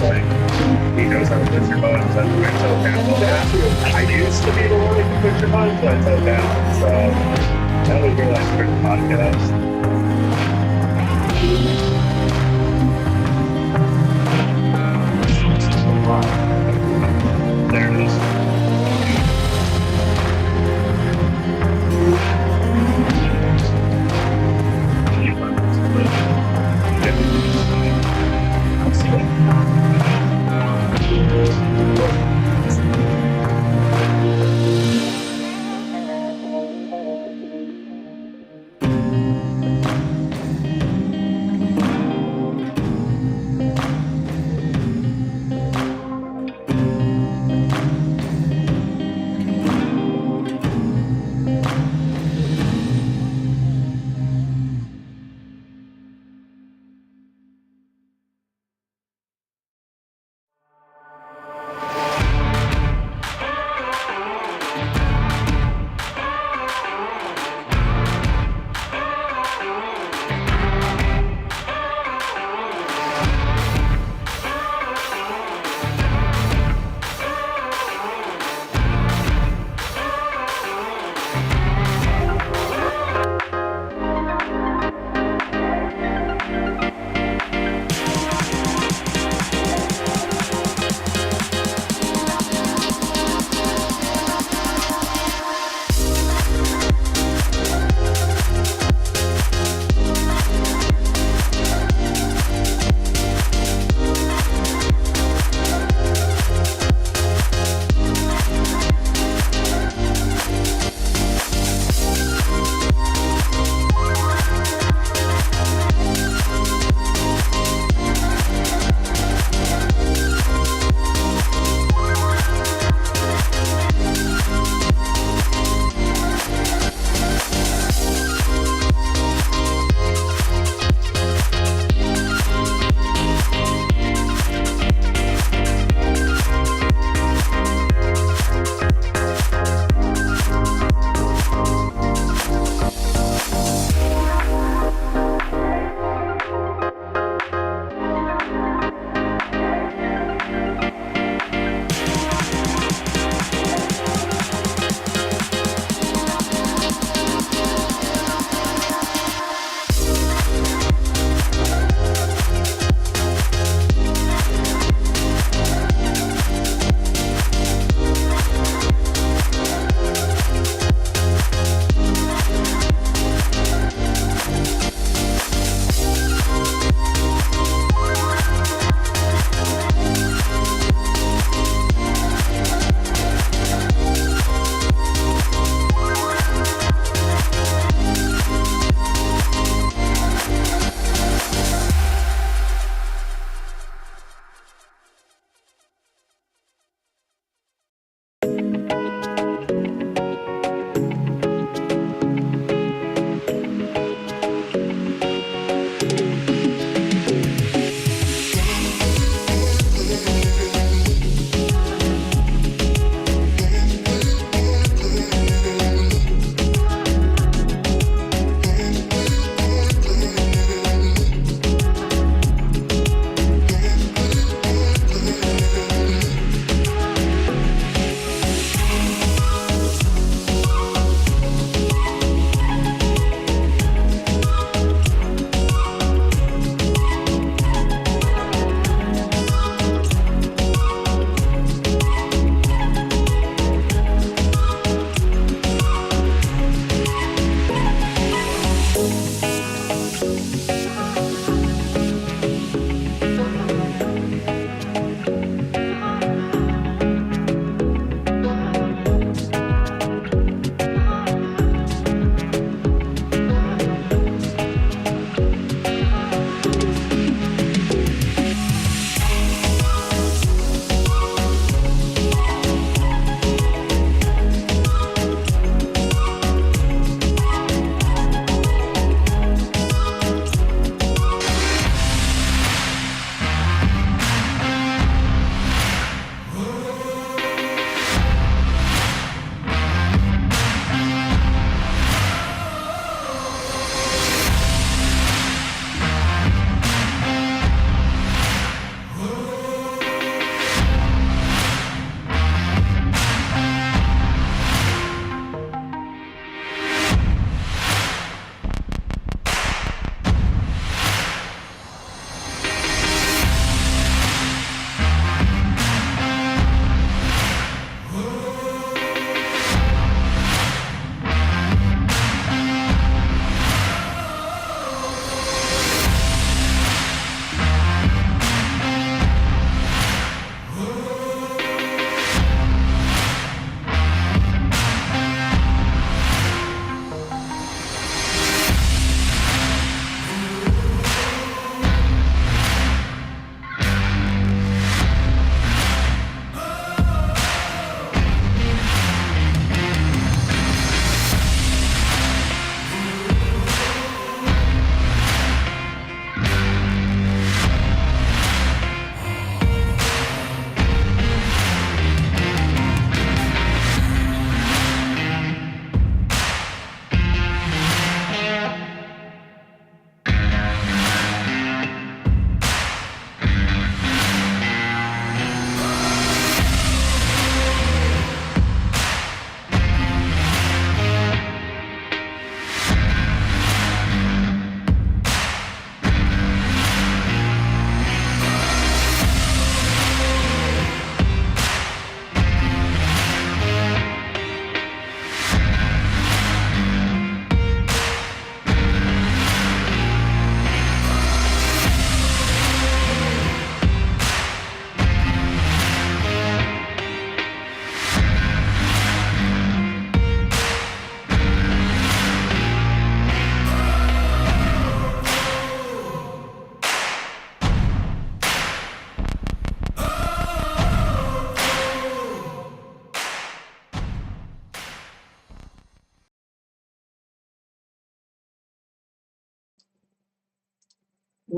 like he knows how to push your buttons. That's why it's so down. I used to be the one who could push your buttons, but it's so down. So that was really nice for the podcast. There it is.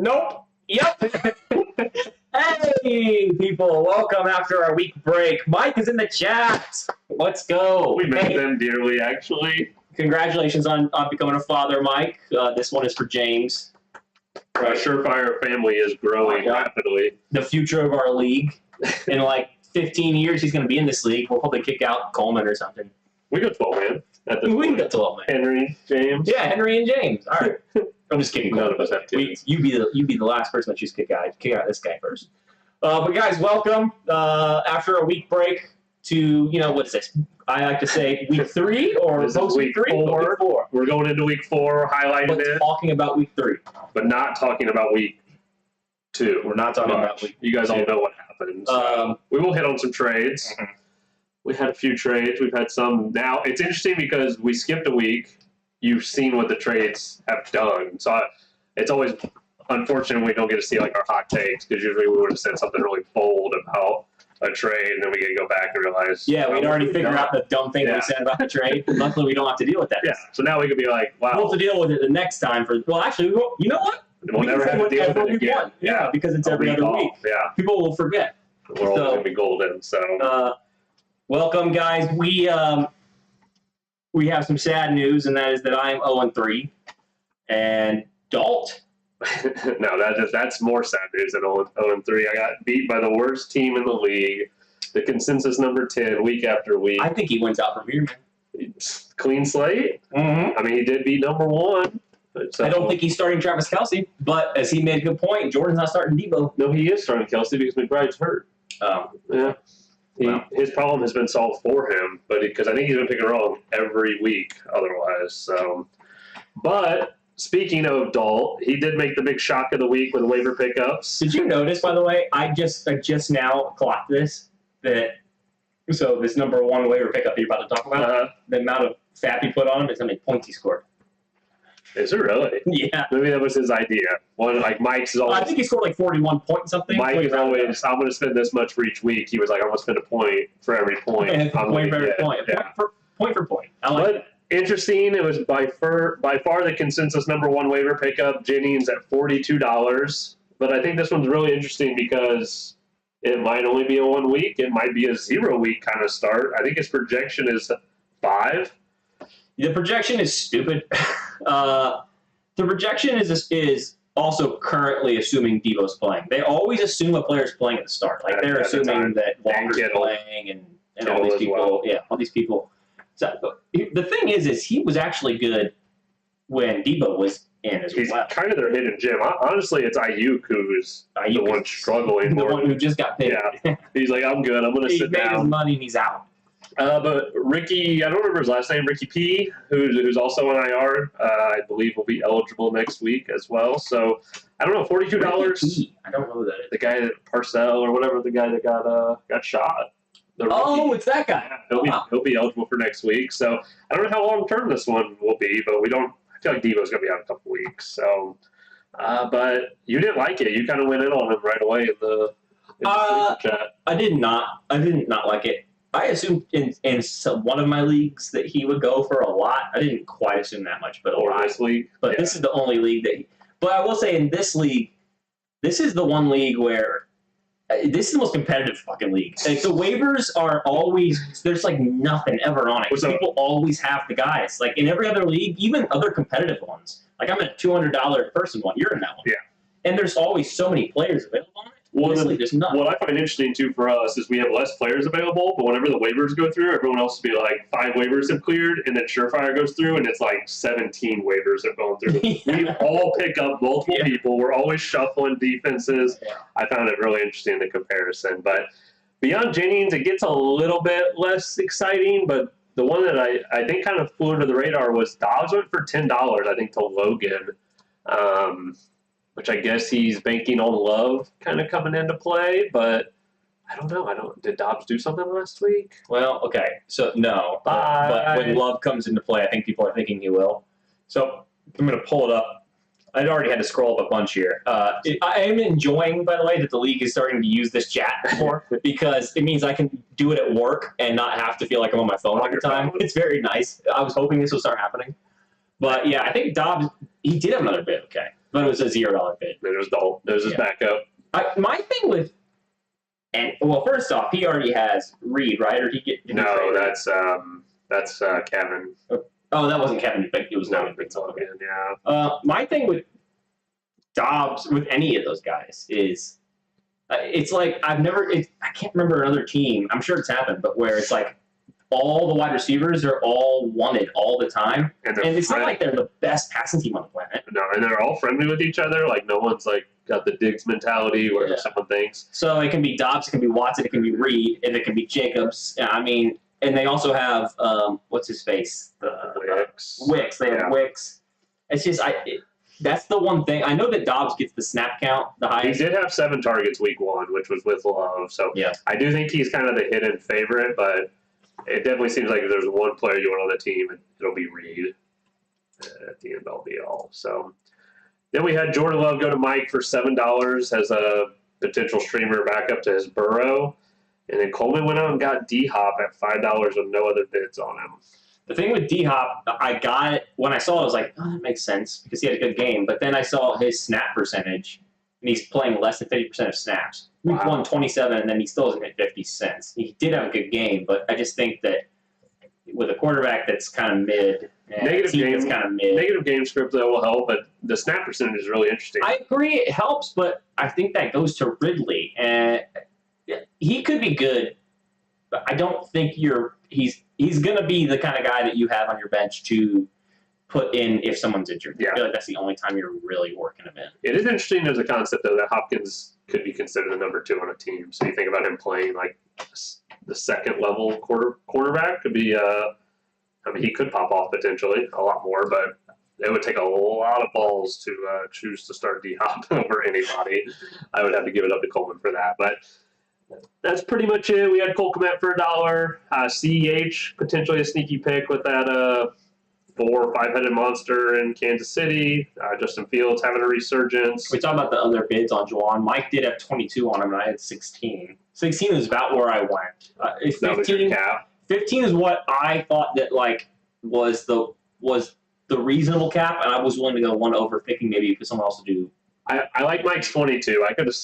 Nope. Yep. Hey, people. Welcome after our week break. Mike is in the chat. Let's go. We miss them dearly, actually. Congratulations on becoming a father, Mike. This one is for James. Our SureFire family is growing rapidly. The future of our league. In like 15 years, he's going to be in this league. We'll probably kick out Coleman or something. We go 12 man. We can go 12 man. Henry, James. Yeah, Henry and James. All right. I'm just kidding. None of us have kids. You be the last person that you kick out. Kick out this guy first. But guys, welcome after a week break to what is this? I like to say week 3 or this is week 3? Week 4. We're going into week 4, highlighting it. Talking about week 3, but not talking about week 2. We're not talking about week. You guys all know what happened. So we will hit on some trades. Mm-hmm. We had a few trades. We've had some. Now it's interesting because we skipped a week. You've seen what the trades have done. So it's always unfortunate we don't get to see like our hot takes, because usually we would have said something really bold about a trade, and then we get to go back and realize. Yeah, we'd already figured out the dumb thing we said about the trade. Luckily, we don't have to deal with that. Yeah, so now we could be like, wow. We'll have to deal with it the next time. Well, actually, you know what? We'll never have to deal with it again. Yeah, because it's every other week. Yeah. People will forget. We're always going to be golden, so. Welcome, guys. We have some sad news, and that is that I am 0-3, and Dalt. No, that's more sad news than 0-3. I got beat by the worst team in the league, the consensus number 10, week after week. I think he wins out from here, man. Clean slate. Mm-hmm. I mean, he did beat number 1. So, I don't think he's starting Travis Kelce, but as he made a good point, Jordan's not starting Debo. No, he is starting Kelce because McBride's hurt. Yeah. His problem has been solved for him, but because I think he's been picking wrong every week otherwise. So, but speaking of Dalt, he did make the big shock of the week with waiver pickups. Did you notice, by the way? I just now clocked this so this number 1 waiver pickup that you're about to talk about, the amount of fab he put on him is how many points he scored. Is it really? Yeah. Maybe that was his idea. One like Mike's is always. I think he scored like 41 point something. Mike is always. I'm going to spend this much for each week. He was like, I'm going to spend a point for every point. Point for every point. Yeah. Point for point. I like it. Interesting. It was by far the consensus number 1 waiver pickup. Jennings at $42. But I think this one's really interesting because it might only be a 1 week. It might be a 0 week kind of start. I think his projection is 5. The projection is stupid. The projection is also currently assuming Debo's playing. They always assume a player's playing at the start. Like they're assuming that Walker's playing and all these people. Well. Yeah, all these people. So the thing is he was actually good when Debo was in as well. He's kind of their hidden gem. Honestly, it's Ayuk who's the one struggling. The one who just got paid. Yeah. He's like, I'm good. I'm going to sit down. He made his money and he's out. But Ricky, I don't remember his last name, Ricky P, who's also on IR, I believe will be eligible next week as well. So, I don't know, $42. I don't know who that is. The guy that Parcell or whatever, the guy that got shot. It's that guy. Yeah, he'll be eligible for next week. So, I don't know how long term this one will be, but I feel like Devo's going to be out in a couple weeks. So, but you didn't like it. You kind of went in on him right away in the chat. I did not like it. I assumed in one of my leagues that he would go for a lot. I didn't quite assume that much, but a lot. This league. But this is the only league that. But I will say in this league, this is the one league where this is the most competitive fucking league. Like the waivers are always there's like nothing ever on it. People always have the guys. Like in every other league, even other competitive ones. Like I'm in a $200 person one. You're in that one. Yeah. And there's always so many players available on it. What I find interesting, too, for us is we have less players available, but whenever the waivers go through, everyone else will be like, 5 waivers have cleared, and then SureFire goes through, and it's like 17 waivers have gone through. We all pick up multiple people. We're always shuffling defenses. Yeah. I found it really interesting, the comparison. But beyond Jennings, it gets a little bit less exciting, but the one that I think kind of flew under the radar was Dobbs went for $10, I think, to Logan. Which I guess he's banking on Love kind of coming into play, but I don't know. Did Dobbs do something last week? Well, okay. So, no. But when Love comes into play, I think people are thinking he will. So, I'm going to pull it up. I'd already had to scroll up a bunch here. I am enjoying, by the way, that the league is starting to use this chat more because it means I can do it at work and not have to feel like I'm on my phone all the time. It's very nice. I was hoping this would start happening. But, yeah, I think Dobbs, he did have another bit, okay. But it was a $0 bid. There's Dalton. There's his backup. My thing with first off, he already has Reed, right? Or No, that's Kevin. Oh, that wasn't Kevin. But it was No, not. it's Logan. Yeah. My thing with Dobbs, with any of those guys, is it's like I can't remember another team. I'm sure it's happened, but where it's like all the wide receivers are all wanted all the time, and it's not like they're the best passing team on the planet. No, and they're all friendly with each other. Like no one's like got the Diggs mentality where someone thinks. So it can be Dobbs, it can be Watson, it can be Reed, and it can be Jacobs. I mean, and they also have what's his face? Wicks. They have Wicks. It's just that's the one thing. I know that Dobbs gets the snap count the highest. He did have 7 targets week 1, which was with Love. So I do think he's kind of the hidden favorite, but it definitely seems like if there's one player you want on the team, it'll be Reed at the end all be all. So then we had Jordan Love go to Mike for $7 as a potential streamer backup to his Burrow. And then Coleman went out and got D-Hop at $5 with no other bids on him. The thing with D-Hop, I got it. When I saw it, I was like, oh, that makes sense because he had a good game. But then I saw his snap percentage, and he's playing less than 50% of snaps. Week 1, 27, and then he still hasn't hit 50 cents. He did have a good game, but I just think that with a quarterback that's kind of mid, and a team that's kind of mid. Negative game script, though, will help, but the snap percentage is really interesting. I agree it helps, but I think that goes to Ridley. And he could be good, but I don't think he's going to be the kind of guy that you have on your bench to put in if someone's injured. I feel like that's the only time you're really working him in. It is interesting as a concept, though, that Hopkins could be considered the number 2 on a team. So you think about him playing like the second level quarterback could be. He could pop off potentially a lot more, but it would take a lot of balls to choose to start D-Hop over anybody. I would have to give it up to Coleman for that, but. That's pretty much it. We had Cole Kmet for $1. CEH, potentially a sneaky pick with that 4 or 5-headed monster in Kansas City. Justin Fields having a resurgence. We talked about the other bids on Juwan. Mike did have 22 on him, and I had 16. 16 is about where I went. 15, cap. 15 is what I thought that was the reasonable cap, and I was willing to go one over, picking maybe for someone else to do. I like Mike's 22. I could have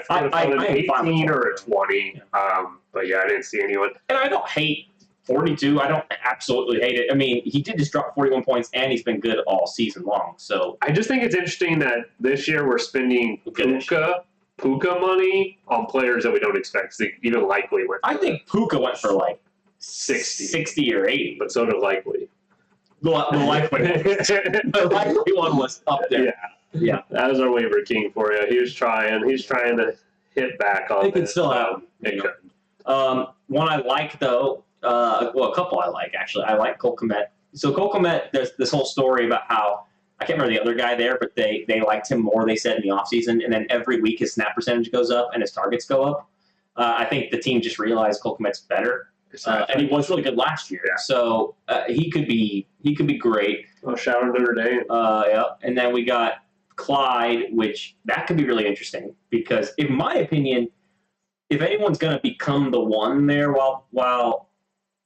thought an 18 or a 20. But yeah, I didn't see anyone. And I don't hate 42. I don't absolutely hate it. I mean, he did just drop 41 points, and he's been good all season long. So I just think it's interesting that this year we're spending Puka money on players that we don't expect to even likely went. I think Puka went for like 60 or 80. But so did likely. The likely one was up there. Yeah, that was our waiver king for you. He's trying to hit back on. It could still happen. One I like though. A couple I like actually. I like Cole Kmet. So Cole Kmet, there's this whole story about how I can't remember the other guy there, but they liked him more. They said in the offseason, and then every week his snap percentage goes up and his targets go up. I think the team just realized Cole Kmet's better, and he was really good last year. Yeah. So he could be great. Oh, shout out Notre Dame. And then we got Clyde, which that could be really interesting because, in my opinion, if anyone's going to become the one there while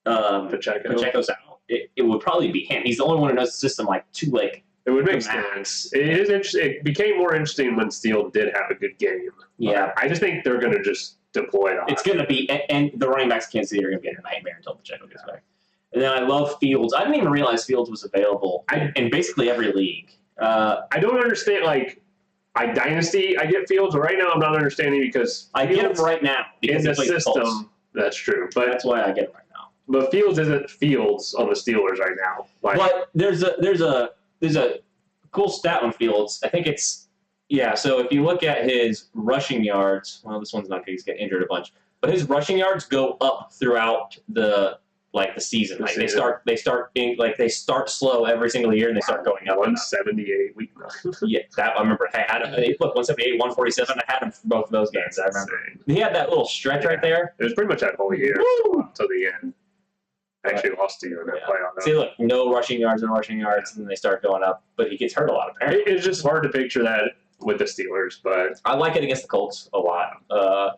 Pacheco's out, it would probably be him. He's the only one who knows the system It would make sense. It is interesting. It became more interesting when Steele did have a good game. Yeah, I just think they're going to just deploy that. It's going to be, and the running backs in Kansas City are going to be a nightmare until Pacheco gets back. And then I love Fields. I didn't even realize Fields was available in basically every league. I don't understand, Dynasty, I get Fields, but right now I'm not understanding because I get him right now because in the system, that's true. But that's why I get him right now. But Fields isn't Fields on the Steelers right now. But there's a cool stat on Fields. I think it's so if you look at his rushing yards, well, this one's not good, he's getting injured a bunch. But his rushing yards go up throughout the season. They start slow every single year and they start going up. 178 week 9. Yeah, that I remember. I had him. Look, 178, 147. I had him for both of those games. I remember. He had that little stretch right there. It was pretty much that whole year until the end. I actually lost to you in that playoff. See, look, no rushing yards, and then they start going up. But he gets hurt a lot, apparently. It's just hard to picture that with the Steelers, but I like it against the Colts a lot.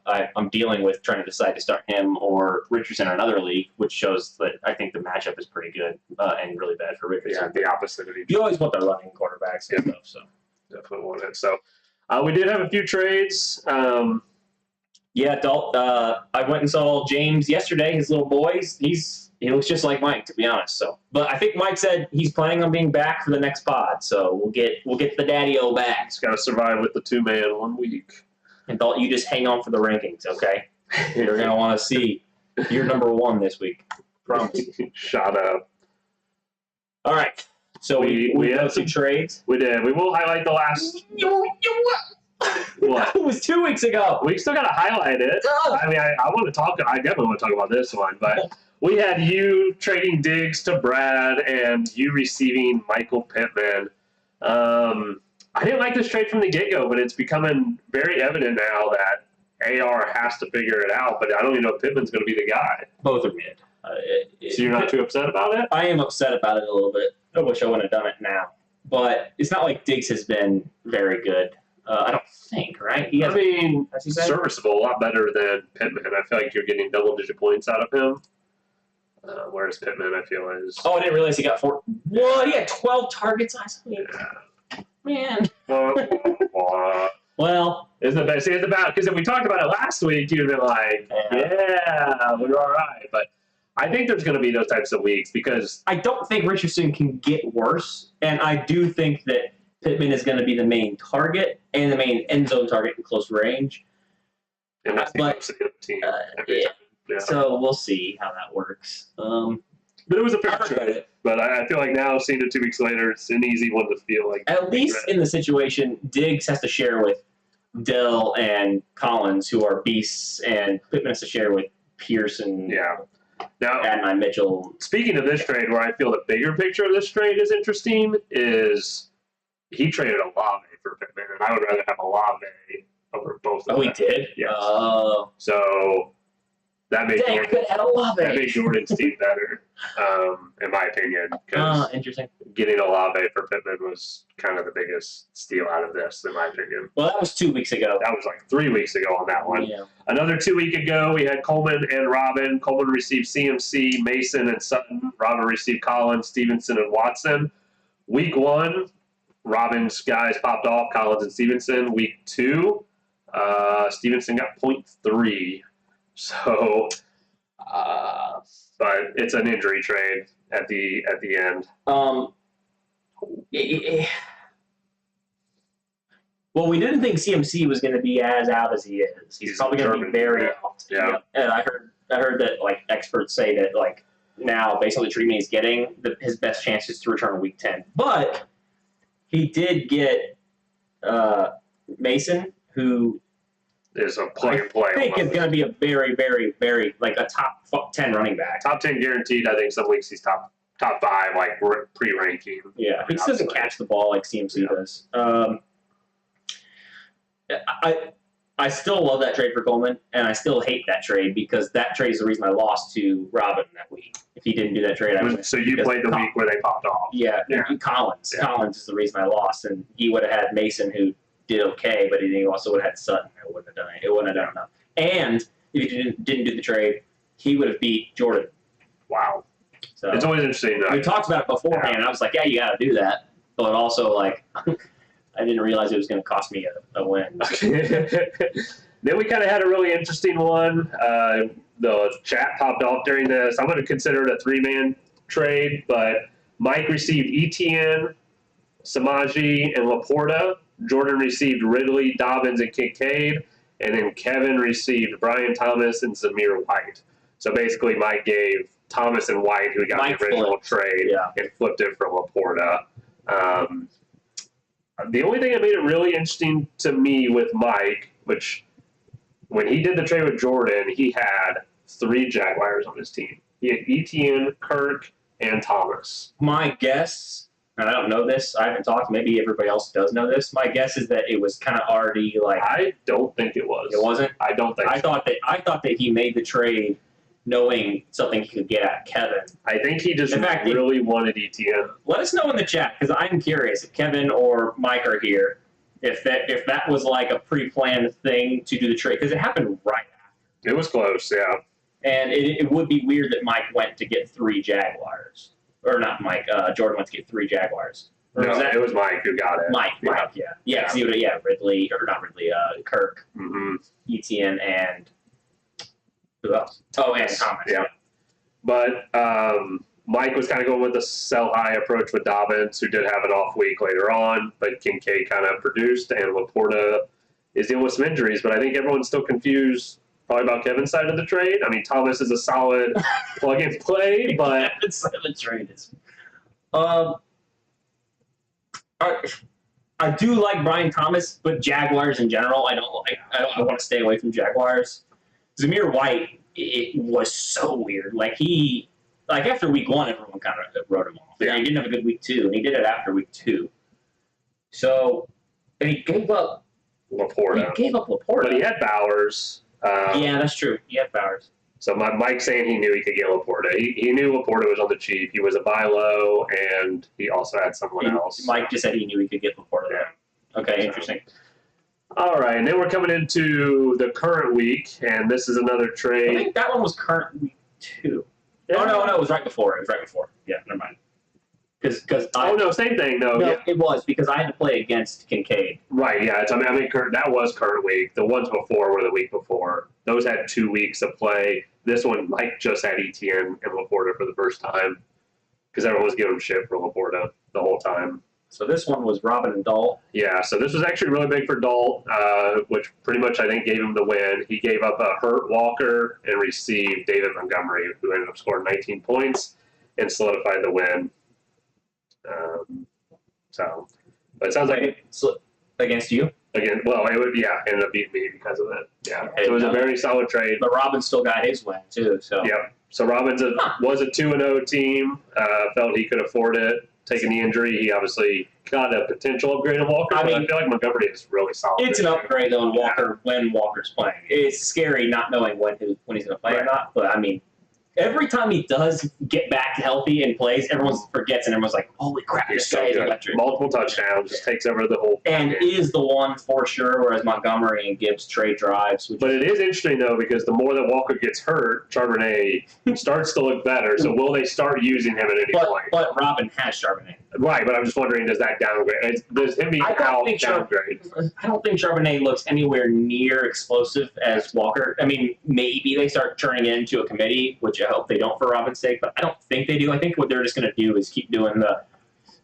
I'm dealing with trying to decide to start him or Richardson in another league, which shows that I think the matchup is pretty good and really bad for Richardson. Yeah, the opposite of each other. You always want the running quarterbacks and stuff. So Definitely want it. So we did have a few trades. Yeah, I went and saw James yesterday. His little boy, he looks just like Mike, to be honest. So, but I think Mike said he's planning on being back for the next pod. So we'll get the daddy-o back. He's got to survive with the 2-man 1 week. And Dalton, you just hang on for the rankings, okay? You're gonna want to see you're number 1 this week. Promise. Shut up. All right. So we had some trades. We did. We will highlight the last. What? It was 2 weeks ago. We still got to highlight it. I mean, I want to talk. I definitely want to talk about this one, but we had you trading Diggs to Brad and you receiving Michael Pittman. I didn't like this trade from the get-go, but it's becoming very evident now that AR has to figure it out, but I don't even know if Pittman's going to be the guy. Both are mid. So you're not too upset about it? I am upset about it a little bit. I wish I wouldn't have done it now. But it's not like Diggs has been very good. I don't think, right? I mean, serviceable, a lot better than Pittman. I feel like you're getting double-digit points out of him. Whereas Pittman, I feel, is... Oh, I didn't realize he got 4. Well, he had 12 targets last week. Yeah. Man. Well, it's the best. It's about, because if we talked about it last week, you'd have been like, yeah, we're all right. But I think there's going to be those types of weeks because I don't think Richardson can get worse, and I do think that Pittman is going to be the main target and the main end zone target in close range. And that's the other team. Yeah. So we'll see how that works. But it was a fair trade. But I feel like now, seeing it 2 weeks later, it's an easy one to feel like. At least in the situation, Diggs has to share with Dell and Collins, who are beasts, and Pittman has to share with Pierce and now, Adonai Mitchell. Speaking of this trade, where I feel the bigger picture of this trade is interesting, is he traded Olave for Pittman, and I would rather have Olave over both of them. Oh, he did? Yes. Oh. So that made Jordan's team better, in my opinion. Interesting. Getting Olave for Pittman was kind of the biggest steal out of this, in my opinion. Well, that was 2 weeks ago. That was like 3 weeks ago on that one. Yeah. Another 2 weeks ago, we had Coleman and Robin. Coleman received CMC, Mason, and Sutton. Robin received Collins, Stevenson, and Watson. Week 1, Robin's guys popped off, Collins and Stevenson. Week 2, Stevenson got 0.3. So, but it's an injury trade at the end. Well, we didn't think CMC was going to be as out as he is. He's probably going to be very out. Yeah. And I heard that like experts say that like now based on the treatment he's getting, his best chance is to return week 10. But he did get Mason, who is a play-and-play. I think is going to be a very, very, very like a top 10 running back. Top 10 guaranteed. I think some weeks he's top 5, like pre-ranking. Yeah, he just doesn't catch the ball like CMC does. I still love that trade for Coleman, and I still hate that trade because that trade is the reason I lost to Robin that week. If he didn't do that trade, I would. So you played the week where they popped off. Yeah. Collins. Yeah. Collins is the reason I lost, and he would have had Mason, who did okay, but he also would have had Sutton. It wouldn't have done it. It wouldn't have done enough. And if he didn't do the trade, he would have beat Jordan. Wow. So it's always interesting. We talked about it beforehand. And I was like, yeah, you got to do that, but also like. I didn't realize it was going to cost me a win. Then we kind of had a really interesting one. The chat popped off during this. I'm going to consider it a 3-man trade, but Mike received ETN, Samaji, and Laporta. Jordan received Ridley, Dobbins, and Kincaid. And then Kevin received Brian Thomas and Zamir White. So basically Mike gave Thomas and White, who got the original trade, and flipped it for Laporta. The only thing that made it really interesting to me with Mike, which when he did the trade with Jordan, he had 3 Jaguars on his team. He had Etienne, Kirk, and Thomas. My guess, and I don't know this, I haven't talked, maybe everybody else does know this, my guess is that it was kind of already like... I don't think it was. It wasn't? I don't think I thought that he made the trade knowing something he could get at Kevin. I think he just really wanted ETN. Let us know in the chat, because I'm curious if Kevin or Mike are here, if that was like a pre-planned thing to do the trade, because it happened right after. It was close, yeah. And it would be weird that Mike went to get 3 Jaguars. Or not Mike, Jordan went to get 3 Jaguars. Or No, was that it was Mike who got it. Mike, yeah, 'cause he would, Ridley, or not Ridley, Kirk, Mm-hmm. Etienne, and who else? Oh, and Thomas. Yeah. But Mike was kind of going with the sell high approach with Dobbins, who did have an off week later on, but Kincaid kind of produced, and Laporta is dealing with some injuries. But I think everyone's still confused probably about Kevin's side of the trade. I mean, Thomas is a solid plug and play, but Kevin's side of the trade is. I do like Brian Thomas, but Jaguars in general, I don't like. I want to stay away from Jaguars. Zamir White, it was so weird. Like after week 1, everyone kind of wrote him off. Yeah. He didn't have a good week 2, and he did it after week 2. So, and he gave up Laporta. Laporta. But he had Bowers. Yeah, that's true. He had Bowers. So Mike's saying he knew he could get Laporta. He knew Laporta was on the cheap. He was a buy low, and he also had someone else. Mike just said he knew he could get Laporta. Yeah. Okay, interesting. All right, and then we're coming into the current week, and this is another I trade. think that one was current week 2. Oh, no, it was right before. Yeah, never mind. Because Same thing, though. No, Yeah. it was because I had to play against Kincaid. Right, yeah. That was current week. The ones before were the week before. Those had 2 weeks of play. This one, Mike just had Etienne and Laporta for the first time because everyone was giving him shit for Laporta the whole time. So this one was Robin and Dahl. Yeah, so this was actually really big for Dalt, which pretty much I think gave him the win. He gave up a hurt Walker and received David Montgomery, who ended up scoring 19 points and solidified the win. But it sounds like Against you? again, well, it would ended up beating me because of it. Yeah, Okay, so it was a no. very solid trade. But Robin still got his win, too. So. Yep. So Robbins was a 2-0 team. Felt he could afford it. Taking the injury, he obviously got a potential upgrade on Walker. I but mean, I feel like Montgomery is really solid. It's an upgrade on Walker when Walker's playing. It's scary not knowing when he's going to play or not. But, I mean, every time he does get back healthy and plays, everyone forgets and everyone's like, holy crap, He's this so guy is good. electric. Multiple touchdowns, just takes over the whole And game. is the one for sure, whereas Montgomery and Gibbs trade drives. But it is interesting, though, because the more that Walker gets hurt, Charbonnet starts to look better. So will they start using him at any point? But Robin has Charbonnet. Right, but I'm just wondering, does that downgrade? Does him being out downgrade? I don't think Charbonnet looks anywhere near explosive as Walker. I mean, maybe they start turning it into a committee, which I hope they don't for Robin's sake, but I don't think they do. I think what they're just going to do is keep doing the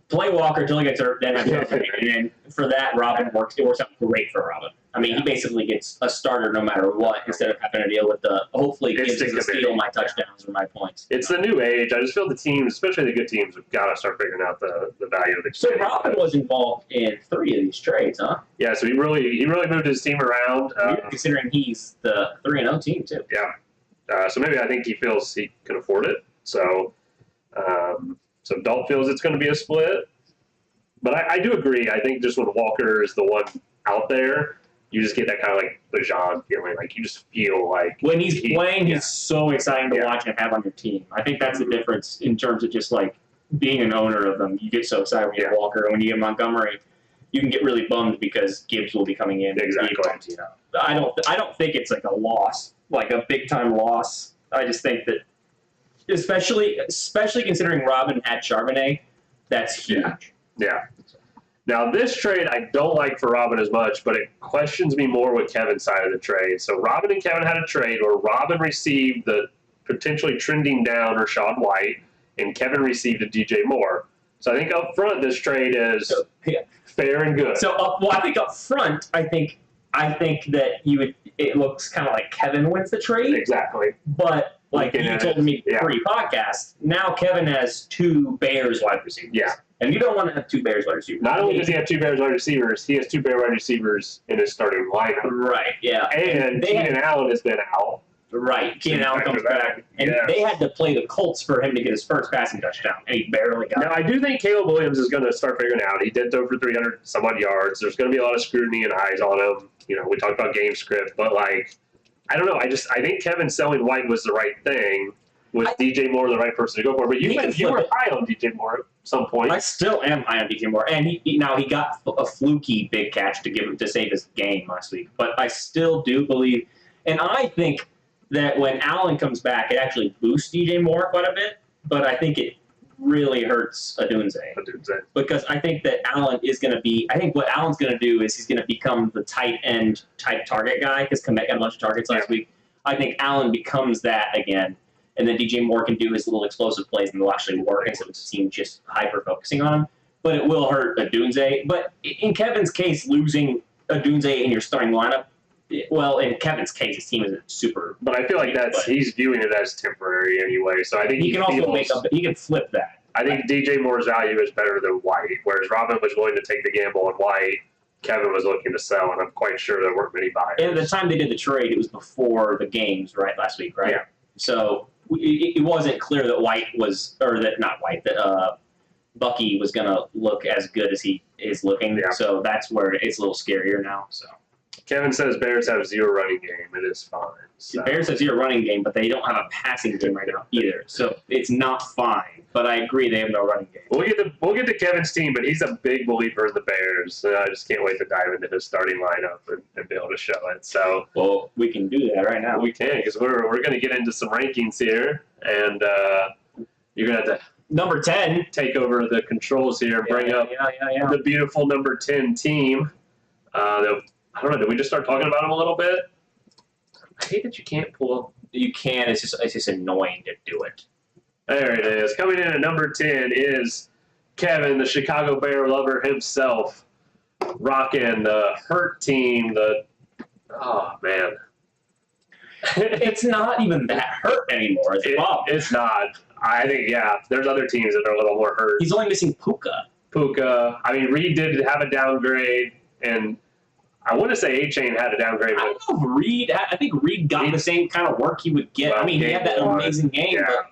play Walker until he gets hurt, then have Charbonnet. And for that, it works out great for Robin. I mean, he basically gets a starter no matter what instead of having to deal with the hopefully Gibbs to steal my touchdowns or my points. It's the new age. I just feel the teams, especially the good teams, have got to start figuring out the value of the So Robin was involved in 3 of these trades, huh? Yeah, so he really moved his team around. Considering he's the 3-0 team, too. Yeah. So maybe I think he feels he can afford it. So Dalt feels it's going to be a split. But I do agree. I think just when Walker is the one out there, you just get that kind of like Bajan feeling. Like you just feel like when he's playing, he's so exciting to watch and have on your team. I think that's the difference in terms of just like being an owner of them. You get so excited when you get Walker, and when you get Montgomery, you can get really bummed because Gibbs will be coming in. Exactly. You know, I don't think it's like a loss, like a big time loss. I just think that, especially considering Robin had Charbonnet, that's huge. Yeah. Now, this trade I don't like for Robin as much, but it questions me more with Kevin's side of the trade. So Robin and Kevin had a trade where Robin received the potentially trending down Rachaad White, and Kevin received a DJ Moore. So I think up front, this trade is fair and good. So I think up front, I think that it looks kind of like Kevin wins the trade. Exactly. But like you told me pre-podcast, now Kevin has 2 Bears wide receivers. Yeah. And you don't want to have 2 Bears wide receivers. Not only does he have 2 Bears wide receivers, he has 2 Bears wide receivers in his starting lineup. Right, yeah. And Keenan Allen has been out. Right, Keenan Allen comes back. And they had to play the Colts for him to get his first passing touchdown, and he barely got it. Now, I do think Caleb Williams is going to start figuring out. He did throw for 300 some odd yards. There's going to be a lot of scrutiny and eyes on him. You know, we talked about game script, but like, I don't know. I think Kevin selling White was the right thing. Was DJ Moore the right person to go for? But you were high on DJ Moore at some point. I still am high on DJ Moore, and he got a fluky big catch to save his game last week. But I still do believe, and I think that when Allen comes back, it actually boosts DJ Moore quite a bit. But I think it really hurts Adunze. Because I think that Allen is going to be. I think what Allen's going to do is he's going to become the tight end type target guy because Komet got a bunch of targets last week. I think Allen becomes that again, and then DJ Moore can do his little explosive plays and they'll actually work instead of the team just hyper focusing on him. But it will hurt Adunze. But in Kevin's case, losing Adunze in your starting lineup. Well, in Kevin's case, his team isn't super. But I feel like he's viewing it as temporary anyway. So I think he can also he can flip that. I think DJ Moore's value is better than White, whereas Robin was willing to take the gamble on White. Kevin was looking to sell, and I'm quite sure there weren't many buyers. And at the time they did the trade, it was before the games, right, last week, right? Yeah. So it wasn't clear that White was, or that not White, that Bucky was going to look as good as he is looking. Yeah. So that's where it's a little scarier now. So Kevin says Bears have zero running game. It is fine. So. Bears have zero running game, but they don't have a passing game right now either. So it's not fine. But I agree they have no running game. We'll get to Kevin's team, but he's a big believer in the Bears. So I just can't wait to dive into his starting lineup and be able to show it. So well, we can do that right now. We can because we're going to get into some rankings here, and you're going to have to number 10 take over the controls here and bring up the beautiful number 10 team. I don't know. Did we just start talking about them a little bit? I hate that you can't pull up. You can. It's just annoying to do it. There it is. Coming in at number 10 is Kevin, the Chicago Bear lover himself, rocking the hurt team. Oh, man. It's not even that hurt anymore. It's not. I think, there's other teams that are a little more hurt. He's only missing Puka. I mean, Reed did have a downgrade, and I want to say A-Chain had a downgrade. I don't know if Reed. I think Reed got the same kind of work he would get. Well, I mean, he had that amazing game, but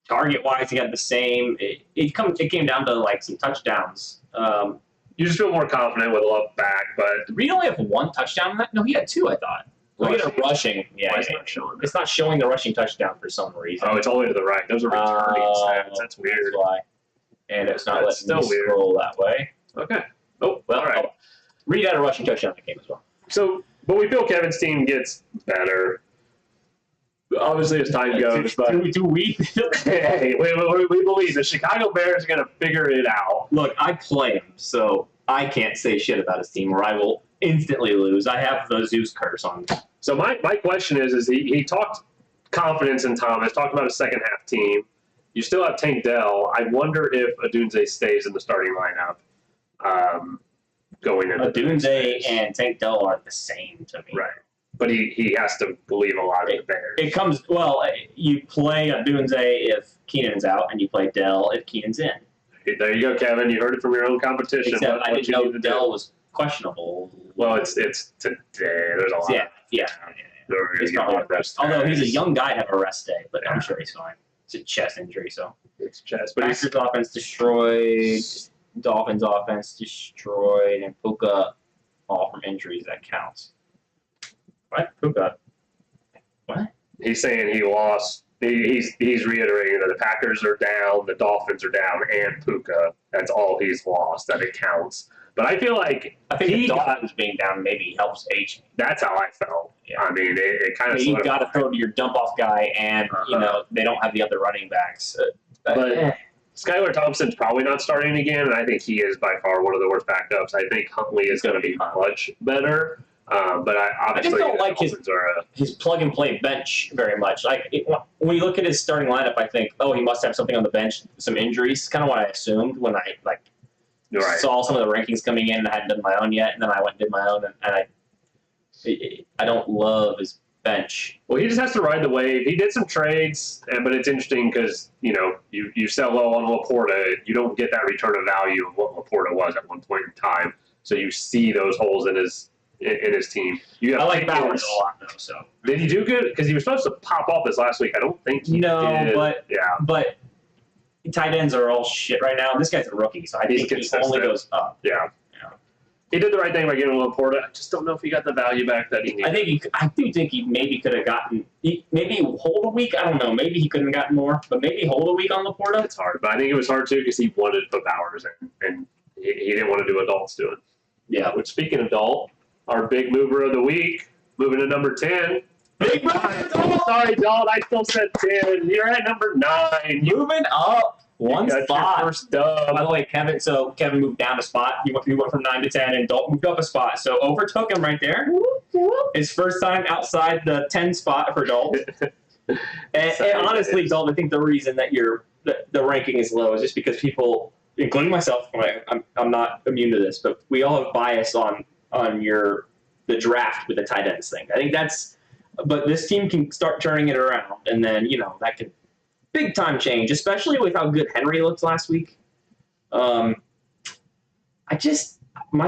target-wise, he got the same. It came down to like some touchdowns. You just feel more confident with Love back, but Reed only have one touchdown in that? No, he had two, I thought. He had a rushing. Yeah, it's not showing the rushing touchdown for some reason. Oh, it's only to the right. Those are returning stats. That's weird. That's why. And it's not letting me scroll that way. Okay. Oh, well, all right. Reed had a rushing touchdown in the game as well. So, but we feel Kevin's team gets better. Obviously, as time goes, but do we? Hey, we believe the Chicago Bears are going to figure it out. Look, I play him, so I can't say shit about his team, or I will instantly lose. I have the Zeus curse on me. So my question is he talked confidence in Thomas, talked about a second half team. You still have Tank Dell. I wonder if Adunze stays in the starting lineup. Going into Adunze and Tank Dell are the same to me. Right. But he has to believe a lot of the Bears. It comes, well, you play Adunze if Keenan's out, and you play Dell if Keenan's in. There you go, Kevin. You heard it from your own competition. Except I didn't know Dell was questionable. Well, it's today. There's a lot. Yeah. Although he's a young guy to have a rest day, but I'm sure he's fine. It's a chest injury, so. It's chest. But Packers offense destroyed. Dolphins offense destroyed, and Puka all from injuries. That counts. What? Puka? What? He's saying he lost. He's reiterating that the Packers are down, the Dolphins are down, and Puka. That's all he's lost. That it counts. But I feel like the Dolphins being down maybe helps H. That's how I felt. Yeah. I mean, it kind of. You got to throw to your dump off guy, and they don't have the other running backs. But Skylar Thompson's probably not starting again, and I think he is by far one of the worst backups. I think Huntley is going to be much better. But I just don't like his plug-and-play bench very much. When you look at his starting lineup, I think, he must have something on the bench, some injuries. Kind of what I assumed when I saw some of the rankings coming in, and I hadn't done my own yet, and then I went and did my own, and I don't love his bench. Well, he just has to ride the wave. He did some trades, but it's interesting because you sell low on Laporta, you don't get that return of value of what Laporta was at one point in time. So you see those holes in his team. I like Bowers a lot, though. So did he do good? Because he was supposed to pop off this last week. I don't think he did. But tight ends are all shit right now. This guy's a rookie, so I think he only goes up. Yeah. He did the right thing by getting Laporta. I just don't know if he got the value back that he needed. I do think he maybe could have gotten. Maybe hold a week. I don't know. Maybe he couldn't have gotten more, but maybe hold a week on Laporta. It's hard, but I think it was hard too because he wanted to put Bowers in, and he didn't want to do adults doing. Yeah. Which, speaking of adult, our big mover of the week, moving to number 10. Big mover! Sorry, Dalt. I still said 10. You're at number 9. Moving up. One Got spot. your first dub. By the way, Kevin moved down a spot. He went from 9 to 10, and Dalton moved up a spot. So overtook him right there. His first time outside the 10 spot for Dalton. and honestly, Dalton, I think the reason that the ranking is low is just because people, including myself, I'm not immune to this, but we all have bias on the draft with the tight ends thing. I think but this team can start turning it around, and then that could big time change, especially with how good Henry looked last week. My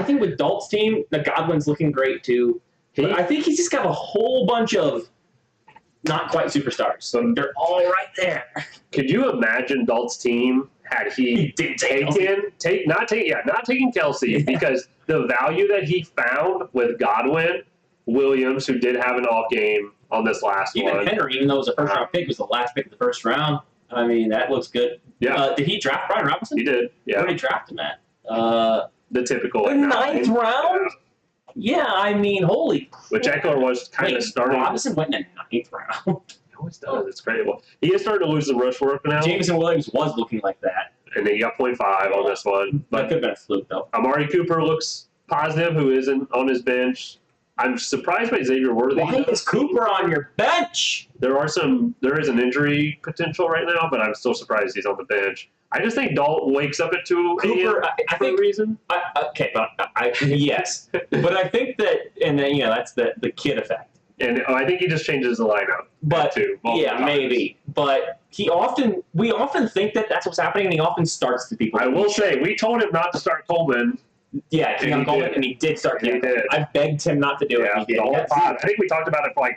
thing with Dalt's team, the Godwin's looking great too. But I think he's just got a whole bunch of not quite superstars. So they're all right there. Could you imagine Dalt's team had he not taking Kelsey because the value that he found with Godwin, Williams, who did have an off game on this last one. Even Henry, even though it was a first round pick, was the last pick of the first round. I mean, that looks good. Yeah. Did he draft Brian Robinson? He did. Yeah. Where did he draft him at? The typical. The ninth round? Yeah, I mean, holy crap. Which Eckler was kind of starting. Robinson went in the ninth round. He always does. It's great. Well, he is starting to lose some rush work now. Jameson Williams was looking like that. And then he got 0.5 on this one. That could have been a fluke, though. Amari Cooper looks positive, who isn't on his bench. I'm surprised by Xavier Worthy. Why is Cooper on your bench? There is an injury potential right now, but I'm still surprised he's on the bench. I just think Dalton wakes up at 2 Cooper, I think a reason. Yes. But I think that, and then, that's the kid effect. And I think he just changes the lineup. But too, maybe. But we often think that that's what's happening, and he often starts the people. I will say, we told him not to start Coleman. Yeah, Keon Coleman, and he did start. He did. I begged him not to do it. The whole pod. I think we talked about it for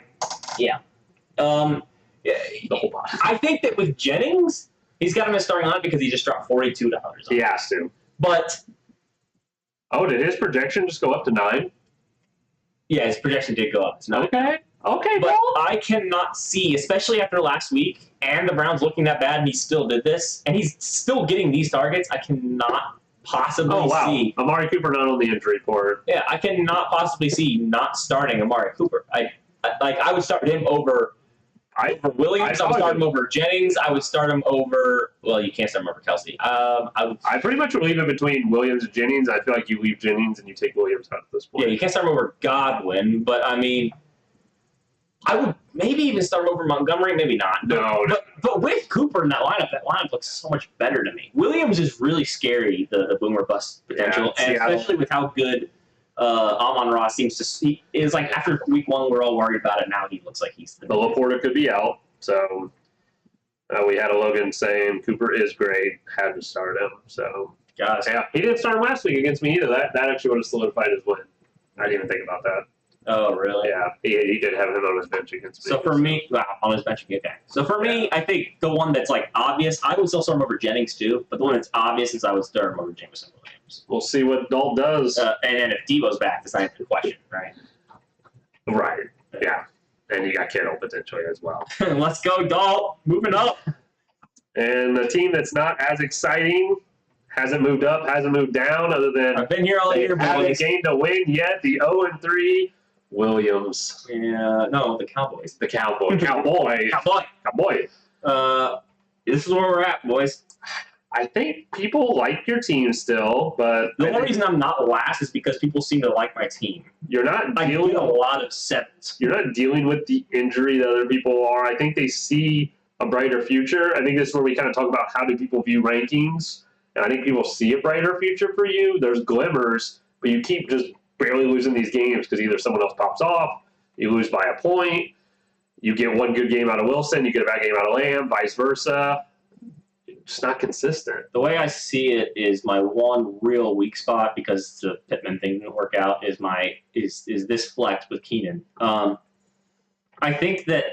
the whole pod. I think that with Jennings, he's got him as starting on because he just dropped $42. He has to. But did his projection just go up to 9? Yeah, his projection did go up. Okay, but I cannot see, especially after last week, and the Browns looking that bad, and he still did this, and he's still getting these targets. I cannot possibly see Amari Cooper not on the injury report. Yeah, I cannot possibly see not starting Amari Cooper. I would start him over Williams. I would start him over Jennings. I would start him over. Well, you can't start him over Kelsey. I pretty much would leave it between Williams and Jennings. I feel like you leave Jennings and you take Williams out at this point. Yeah, you can't start him over Godwin, but I mean, I would maybe even start him over Montgomery. Maybe not. But with Cooper in that lineup looks so much better to me. Williams is really scary, the boomer bust potential, and especially with how good Amon-Ra seems to see. Is like after week 1, we're all worried about it. Now he looks like he's the Laporta could be out. So we had a Logan saying Cooper is great, had to start him. So he didn't start him last week against me either. That actually would have solidified his win. I didn't even think about that. Oh, really? Yeah, he did have him on his bench against me. So for me, on his bench, okay. So for me, I think the one that's like obvious, I would still start him over Jennings too, but the one that's obvious is I would start him over Jameson Williams. We'll see what Dalt does. And then if Deebo's back, that's not even a question, right? Right, yeah. And you got Kittle potentially as well. Let's go, Dalt. Moving up. And the team that's not as exciting hasn't moved up, hasn't moved down, other than I've been here all year, boys. Haven't gained a win yet. The 0-3 Williams. Yeah, no, the Cowboys. The Cowboy. This is where we're at, boys. I think people like your team still, but the only reason I'm not last is because people seem to like my team. You're not dealing a lot of 7s. You're not dealing with the injury that other people are. I think they see a brighter future. I think this is where we kind of talk about how do people view rankings. And I think people see a brighter future for you. There's glimmers, but you keep just barely losing these games because either someone else pops off, you lose by a point, you get one good game out of Wilson, you get a bad game out of Lamb, vice versa. It's not consistent. The way I see it is my one real weak spot, because the Pittman thing didn't work out, is this flex with Keenan. I think that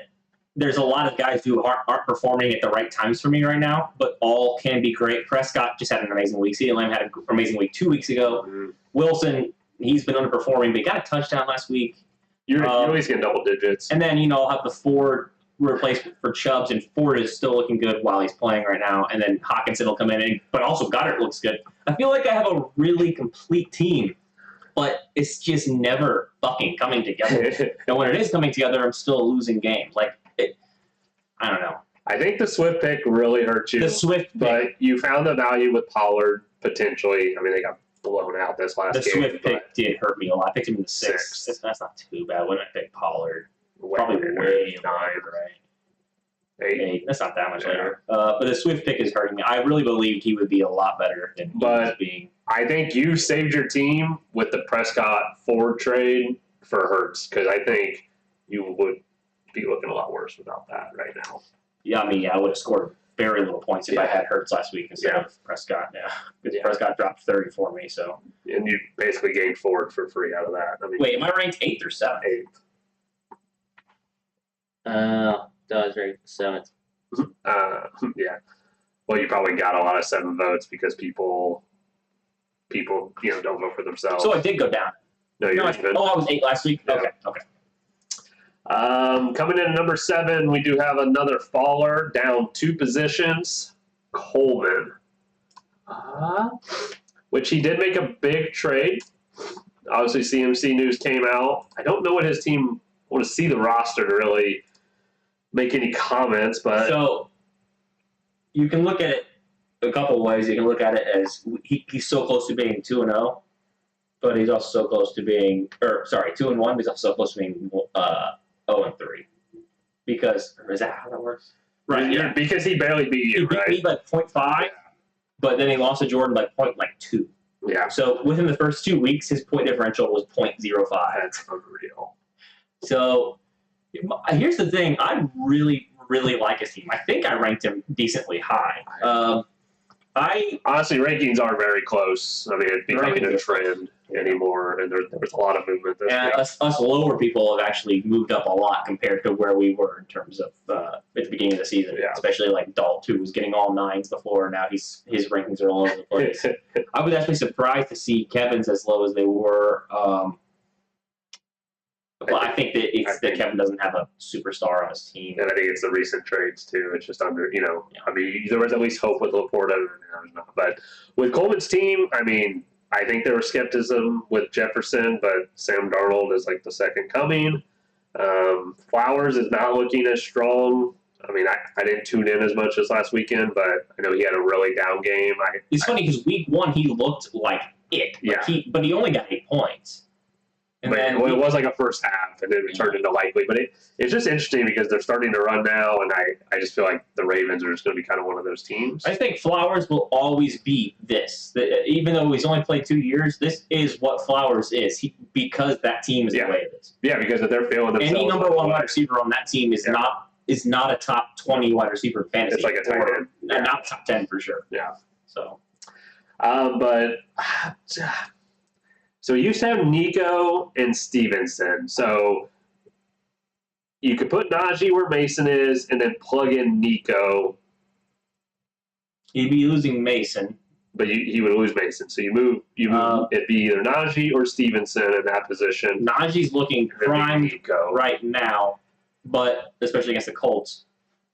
there's a lot of guys who aren't performing at the right times for me right now, but all can be great. Prescott just had an amazing week. CeeDee Lamb had an amazing week 2 weeks ago. Mm-hmm. Wilson, he's been underperforming, but he got a touchdown last week. You're always getting double digits. And then, I'll have the Ford replacement for Chubbs, and Ford is still looking good while he's playing right now. And then Hawkinson will come in, but also Goddard looks good. I feel like I have a really complete team, but it's just never fucking coming together. And when it is coming together, I'm still losing games. I don't know. I think the Swift pick really hurt you. The Swift pick. But you found the value with Pollard, potentially. I mean, they got blown out this last game. The Swift pick did hurt me a lot. I picked him in the 6th. That's not too bad. When I picked Pollard, probably way 9, right? 8. That's not that much later. But the Swift pick is hurting me. I really believed he would be a lot better than he was being. I think you saved your team with the Prescott Ford trade for Hurts, because I think you would be looking a lot worse without that right now. Yeah, I mean, I would have scored very little points if I had Hurts last week instead of Prescott. Because Prescott dropped 30 for me. So. And you basically gained Ford for free out of that. I mean, wait, am I ranked 8th or 7th? 8th. Does right 7th. Yeah. Well, you probably got a lot of 7 votes because people don't vote for themselves. So I did go down. No, you're even. I was 8 last week. Yeah. Okay. Coming in at number 7, we do have another faller, down 2 positions, Coleman. Which he did make a big trade. Obviously, CMC news came out. I don't know what his team. I want to see the roster to really make any comments, but so you can look at it a couple of ways. You can look at it as he's so close to being 2-0, but he's also so close to being 2-1. But he's also so close to being 0-3. Because is that how that works? Right. Yeah. Because he barely beat you. He beat me by 0.5, but then he lost to Jordan by 0.2. Yeah. So within the first 2 weeks, his point differential was 0.05. That's unreal. So here's the thing. I really, really like his team. I think I ranked him decently high. Honestly, rankings are very close. I mean, it's becoming a trend anymore, and there's a lot of movement. Us lower people have actually moved up a lot compared to where we were in terms of at the beginning of the season. Yeah. Especially like Dalt, who was getting all 9s before. Now his rankings are all over the place. I was actually surprised to see Kevin's as low as they were. Well, I think that Kevin doesn't have a superstar on his team. And I think it's the recent trades, too. It's just under, I mean, there was at least hope with Laporta. But with Coleman's team, I mean, I think there was skepticism with Jefferson, but Sam Darnold is like the second coming. Flowers is not looking as strong. I mean, I didn't tune in as much as last weekend, but I know he had a really down game. It's funny because week 1 he looked like it. But he only got 8 points. And then it was like a first half, and then it turned into likely. But it's just interesting because they're starting to run now, and I just feel like the Ravens are just going to be kind of one of those teams. I think Flowers will always be this. Even though he's only played 2 years, this is what Flowers is because that team is the way it is. Yeah, because if they're feeling themselves. Any number 1 wide receiver on that team is not a top 20 wide receiver in fantasy. It's like a tight end. Not top 10 for sure. Yeah. So you used to have Nico and Stevenson. So you could put Najee where Mason is and then plug in Nico. He'd be losing Mason. But he would lose Mason. So you move it'd be either Najee or Stevenson in that position. Najee's looking prime right now, but especially against the Colts.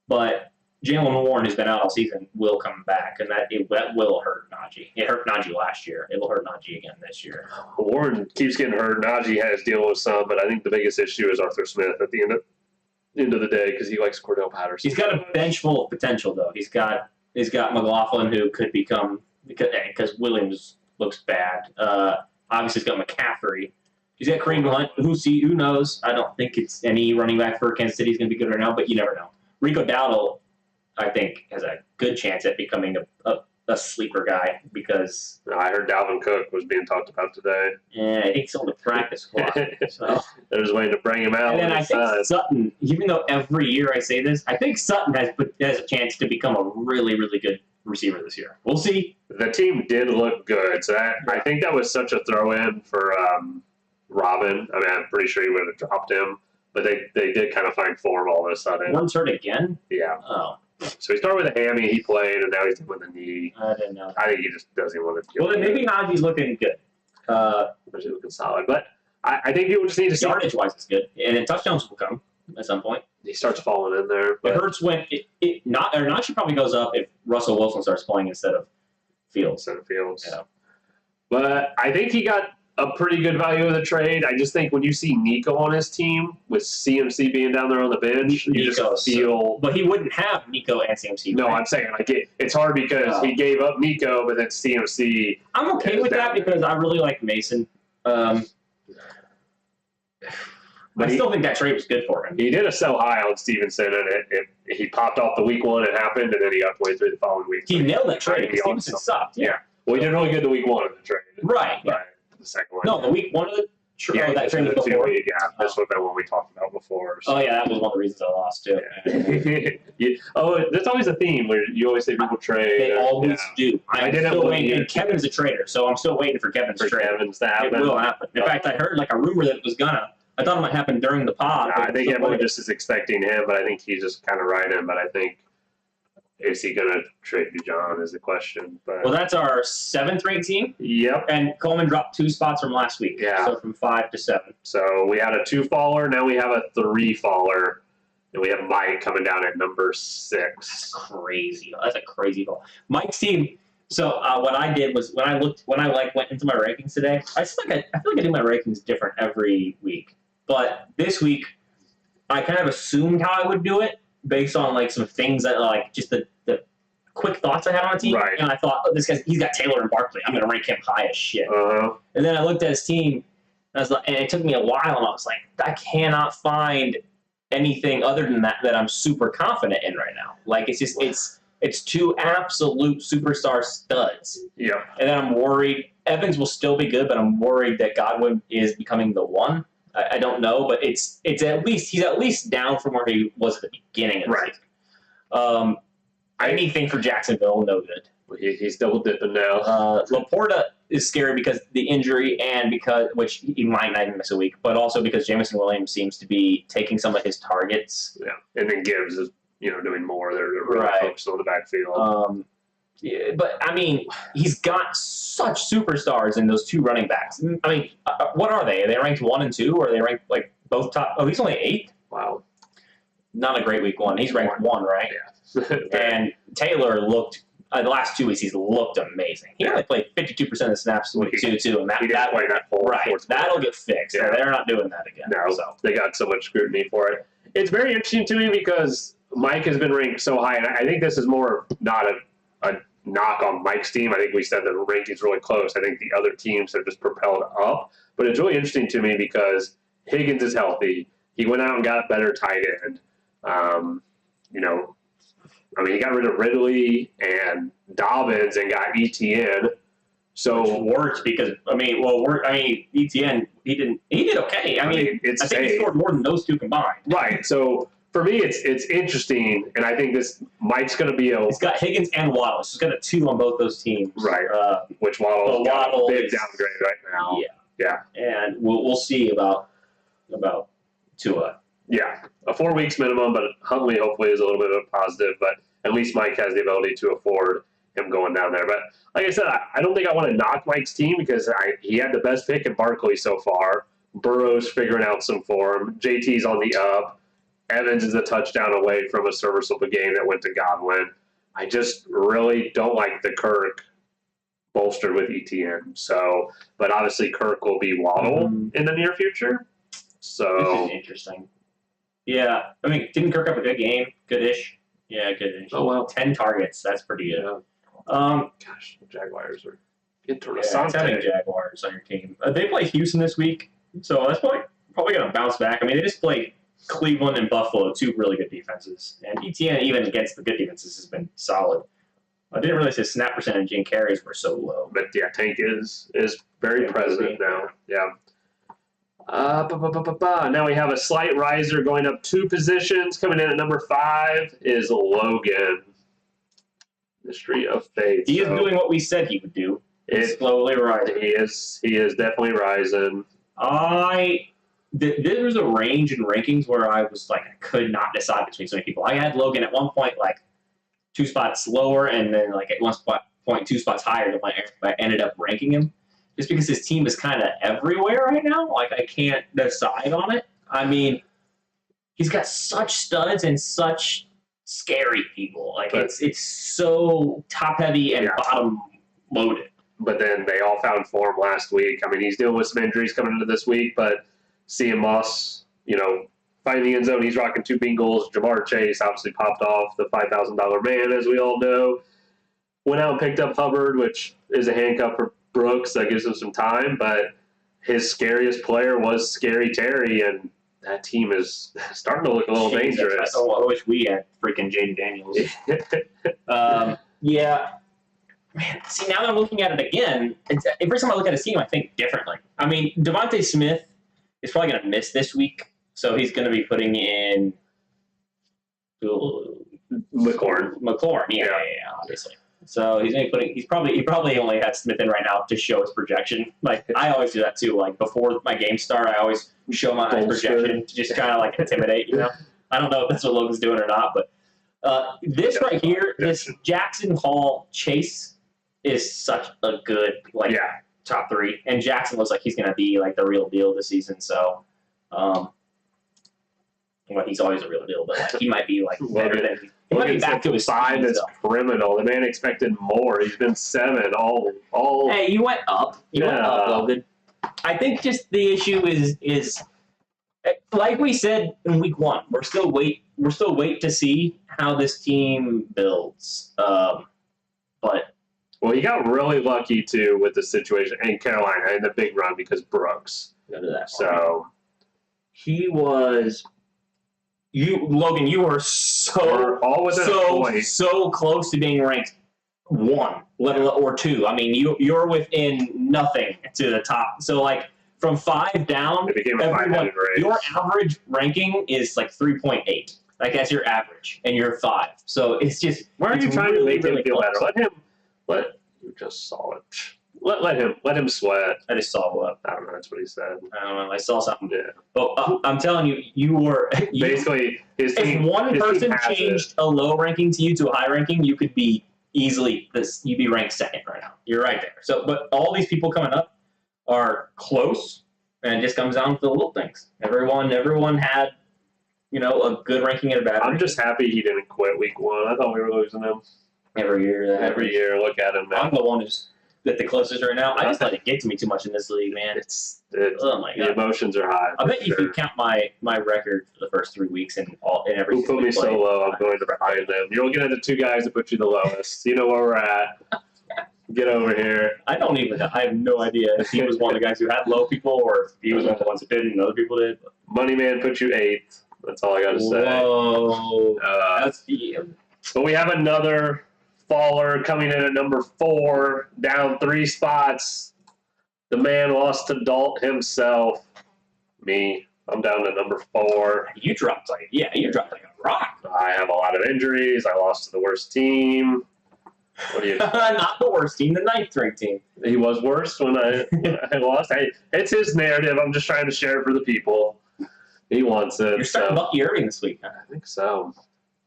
But Jalen Warren, who's been out all season, will come back, and that will hurt Najee. It hurt Najee last year. It will hurt Najee again this year. Warren keeps getting hurt. Najee has dealing with some, but I think the biggest issue is Arthur Smith at the end of the day because he likes Cordell Patterson. He's got a bench full of potential, though. He's got McLaughlin, who could become because Williams looks bad. Obviously, he's got McCaffrey. He's got Kareem Hunt. Who knows? I don't think it's any running back for Kansas City is going to be good right now, but you never know. Rico Dowdle, I think, has a good chance at becoming a sleeper guy because I heard Dalvin Cook was being talked about today. Yeah, I think he's on the practice squad. So. They're just waiting to bring him out. And then I think Sutton, even though every year I say this, I think Sutton has a chance to become a really, really good receiver this year. We'll see. The team did look good, so I think that was such a throw-in for Robin. I mean, I'm pretty sure he would have dropped him, but they did kind of find form all of a sudden. Warren's hurt again? Yeah. Oh. So he started with a hammy, he played, and now he's with a knee. I didn't know. I think he just doesn't want to. Well, then maybe Najee's looking good. He's looking solid, but I think people just need to see. Yardage-wise, it's good, and then touchdowns will come at some point. He starts falling in there. But it hurts when Najee probably goes up if Russell Wilson starts playing instead of Fields. Yeah. But I think he got a pretty good value of the trade. I just think when you see Nico on his team with CMC being down there on the bench, you just feel. But he wouldn't have Nico and CMC. No, right? I'm saying like it's hard because he gave up Nico, but then CMC. I'm okay with that because I really like Mason. But I still think that trade was good for him. He did a sell high on Stevenson, and he popped off the week one. It happened, and then he got way through the following week. He nailed that trade. Stevenson sucked. Yeah. Well, he did really good the week one of the trade. Right. Yeah. The second one. No, the week one of the trade. Yeah, that trade before. This would have been what we talked about before. So. Oh yeah, that was one of the reasons I lost too. Yeah. There's always a theme where you always say people trade. They always do. I didn't still waiting. And Kevin's a trader, so I'm still waiting for Kevin's trade. To happen. It will happen. In fact, I heard like a rumor that it was gonna. I thought it might happen during the pod. I think everyone just is expecting him, but I think he's just kind of riding. But I think, is he going to trade you, John, is the question. But well, that's our 7th ranked team. Yep. And Coleman dropped 2 spots from last week. Yeah. So from 5 to 7. So we had a 2-faller. Now we have a 3-faller. And we have Mike coming down at number 6. That's crazy. That's a crazy ball. Mike's team. So what I did was when I went into my rankings today, I feel like I do my rankings different every week. But this week, I kind of assumed how I would do it based on like some things that like just the quick thoughts I had on the team. Right. And I thought, oh, this guy, he's got Taylor and Barkley. I'm going to rank him high as shit. And then I looked at his team, and I was like, and it took me a while, and I was like, I cannot find anything other than that I'm super confident in right now. Like it's just it's 2 absolute superstar studs. Yeah. And then I'm worried Evans will still be good, but I'm worried that Godwin is becoming the one. I don't know, but he's at least down from where he was at the beginning of the season. Anything for Jacksonville, no good. He's double dipping now. Laporta is scary because the injury and which he might not even miss a week, but also because Jameson Williams seems to be taking some of his targets. Yeah, and then Gibbs is doing more. They're really focused on the backfield. Yeah, but I mean, he's got such superstars in those 2 running backs. I mean, what are they? Are they ranked 1 and 2, or are they ranked like both top? Oh, he's only 8th. Wow, not a great week 1. He's ranked 1, right? Yeah. And Taylor looked the last 2 weeks. He's looked amazing. He only played 52% of the snaps week 2 too, and that'll get fixed. Yeah. They're not doing that again. No, so they got so much scrutiny for it. It's very interesting to me because Mike has been ranked so high, and I think this is more not a knock on Mike's team. I think we said the ranking's really close. I think the other teams have just propelled up. But it's really interesting to me because Higgins is healthy. He went out and got a better tight end. He got rid of Ridley and Dobbins and got ETN. So which worked because ETN he did okay. I think he scored more than those 2 combined. Right. So for me, it's interesting, and I think this Mike's going to be He's got Higgins and Waddle. So he's got a 2 on both those teams. Right. Which Waddle's got a big downgrade right now. Yeah. And we'll see about Tua. Yeah, a 4 weeks minimum, but Huntley hopefully is a little bit of a positive. But at least Mike has the ability to afford him going down there. But like I said, I don't think I want to knock Mike's team because he had the best pick in Barkley so far. Burrow's figuring out some form. JT's on the up. Evans is a touchdown away from a serviceable game that went to Godwin. I just really don't like the Kirk bolstered with ETN. So, but obviously Kirk will be Waddle in the near future. So this is interesting. Yeah, I mean, didn't Kirk have a good game? Good-ish. Yeah, good-ish. Oh well, 10 targets. That's pretty good. Gosh, the Jaguars are interessant. Having Jaguars on your team. They play Houston this week, so that's probably going to bounce back. I mean, they just played Cleveland and Buffalo, 2 really good defenses. And ETN, even against the good defenses, has been solid. I didn't realize his snap percentage and carries were so low. But yeah, Tank is very present now. Yeah. Now we have a slight riser going up 2 positions. Coming in at number 5 is Logan. Mystery of Faith. He is doing what we said he would do. It's slowly rising. He is definitely rising. There was a range in rankings where I was like, I could not decide between so many people. I had Logan at one point like 2 spots lower, and then like at one point 2 spots higher than I ended up ranking him. Just because his team is kind of everywhere right now. Like, I can't decide on it. I mean, he's got such studs and such scary people. Like, it's so top-heavy and bottom-loaded. but then they all found form last week. I mean, he's dealing with some injuries coming into this week, but seeing Moss, finding the end zone, he's rocking 2 bean goals. Jamar Chase obviously popped off, the $5,000 man, as we all know. Went out and picked up Hubbard, which is a handcuff for Brooks. That gives him some time, but his scariest player was Scary Terry, and that team is starting to look a little dangerous. I wish we had freaking Jaden Daniels. Yeah. Man, see, now that I'm looking at it again, every time I look at his team, I think differently. I mean, Devontae Smith is probably going to miss this week, so he's going to be putting in McLaurin. Yeah, obviously. So he's going to be putting. He probably only has Smith in right now to show his projection. Like I always do that too. Like before my game start, I always show my projection to just kind of like intimidate. I don't know if that's what Logan's doing or not, but this right here, this Jackson Hall Chase is such a good top 3, and Jackson looks like he's going to be like the real deal this season. So, he's always a real deal, but like, he might be like better than. He might be back to his 5 is criminal. The man expected more. He's been 7 all. Hey, you went up. You went up, Logan. I think just the issue is like we said in week 1. We're still wait to see how this team builds. But he got really lucky too with the situation in Carolina in the big run because Brooks. Go to that. So he was. Logan, you were so close to being ranked 1, or 2. I mean, you're within nothing to the top. So like from 5 down, your average ranking is like 3.8. Like that's your average, and you're 5. So it's just. Why are you trying to make him feel better? You just saw it. Let him sweat. I just saw what. I don't know. That's what he said. I don't know. I saw something. Yeah. But I'm telling you, you were basically his team. If one person changed a low ranking to you to a high ranking, you could be easily you'd be ranked 2nd right now. You're right there. So, but all these people coming up are close, and it just comes down to the little things. Everyone had, a good ranking and a bad ranking. I'm just happy he didn't quit week 1. I thought we were losing him. Every year, look at him. Man. I'm the one who's at the closest right now. I just let it get to me too much in this league, man. Oh my God. The emotions are high. I bet you could count my record for the first 3 weeks and every. Who put me so low? I'm going to find them. You're looking at the 2 guys that put you the lowest. You know where we're at. Get over here. I have no idea if he was one of the guys who had low people or if he was one of the ones that didn't and other people did. Money Man put you 8th. That's all I got to say. Whoa. But we have another faller coming in at number 4, down 3 spots. The man lost to Dalt himself. Me. I'm down to number 4. You dropped like a rock. I have a lot of injuries. I lost to the worst team. What do you? Not the worst team, the 9th ranked team. He was worse when I lost. Hey, it's his narrative. I'm just trying to share it for the people. He wants it. You're starting Bucky Irving this week. Huh? I think so.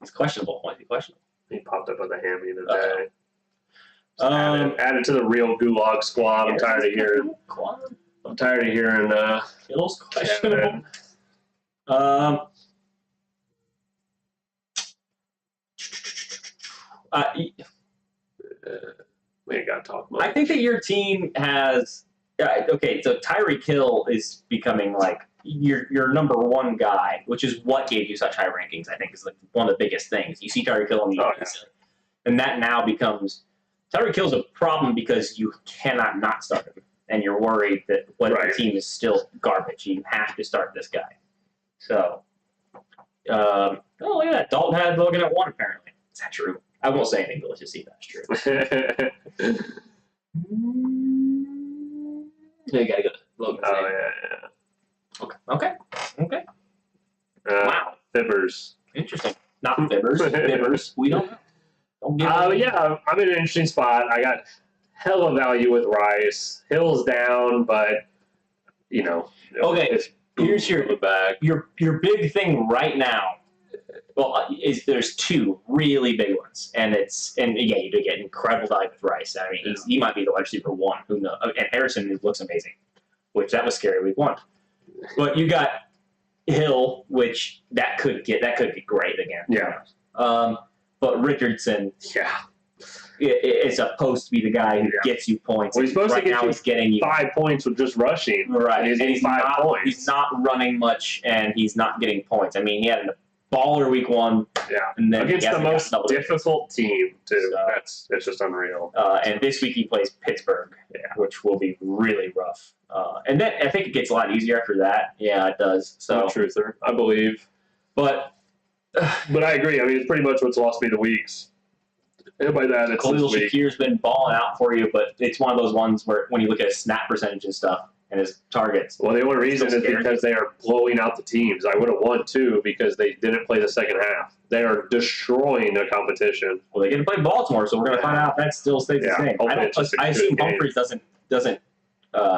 It's questionable. Why is he questionable? He popped up with a hammy today. Added to the real gulag squad. I'm tired of hearing. Hill's questionable. We ain't got to talk much. I think that your team has. Okay, so Tyreek Hill is becoming like your number 1 guy, which is what gave you such high rankings. I think is like one of the biggest things. You see Tyreek Hill in the and that now becomes Tyreek Hill's a problem because you cannot not start him, and you're worried that the team is still garbage. You have to start this guy. So, look at that. Dalton had Logan at 1 apparently. Is that true? I won't say anything, but let's just see if that's true. You gotta go to Logan's name. Yeah. Okay. Wow. Fibbers. Interesting. Not Fibbers. Fibbers. We don't know. Yeah, I'm in an interesting spot. I got hella value with Rice. Hill's down, but Okay. Here's your big thing right now. Well, there's 2 really big ones, and you do get incredible value with Rice. I mean, he might be the wide receiver 1. Who knows? And Harrison looks amazing, which that was scary week 1. But you got Hill, which that could get great again. Yeah. But Richardson, is supposed to be the guy who gets you points. Well, he's supposed to get he's getting you 5 points with just rushing. right, and he's 5 points. He's not running much, and he's not getting points. I mean, he had a baller week 1. Yeah, and then against the most difficult team too. So, it's just unreal. And this week he plays Pittsburgh, which will be really rough. And then I think it gets a lot easier after that. Yeah, it does. So Truther, I believe. But I agree. I mean, it's pretty much what's lost me the weeks. And by that, it's Khalil this week. Shakir's been balling out for you, but it's one of those ones where when you look at his snap percentage and stuff and his targets. Well, the only reason is because they are blowing out the teams. I would have won too because they didn't play the second half. They are destroying the competition. Well, they get to play Baltimore, so we're going to find out if that still stays the same. I assume Humphreys doesn't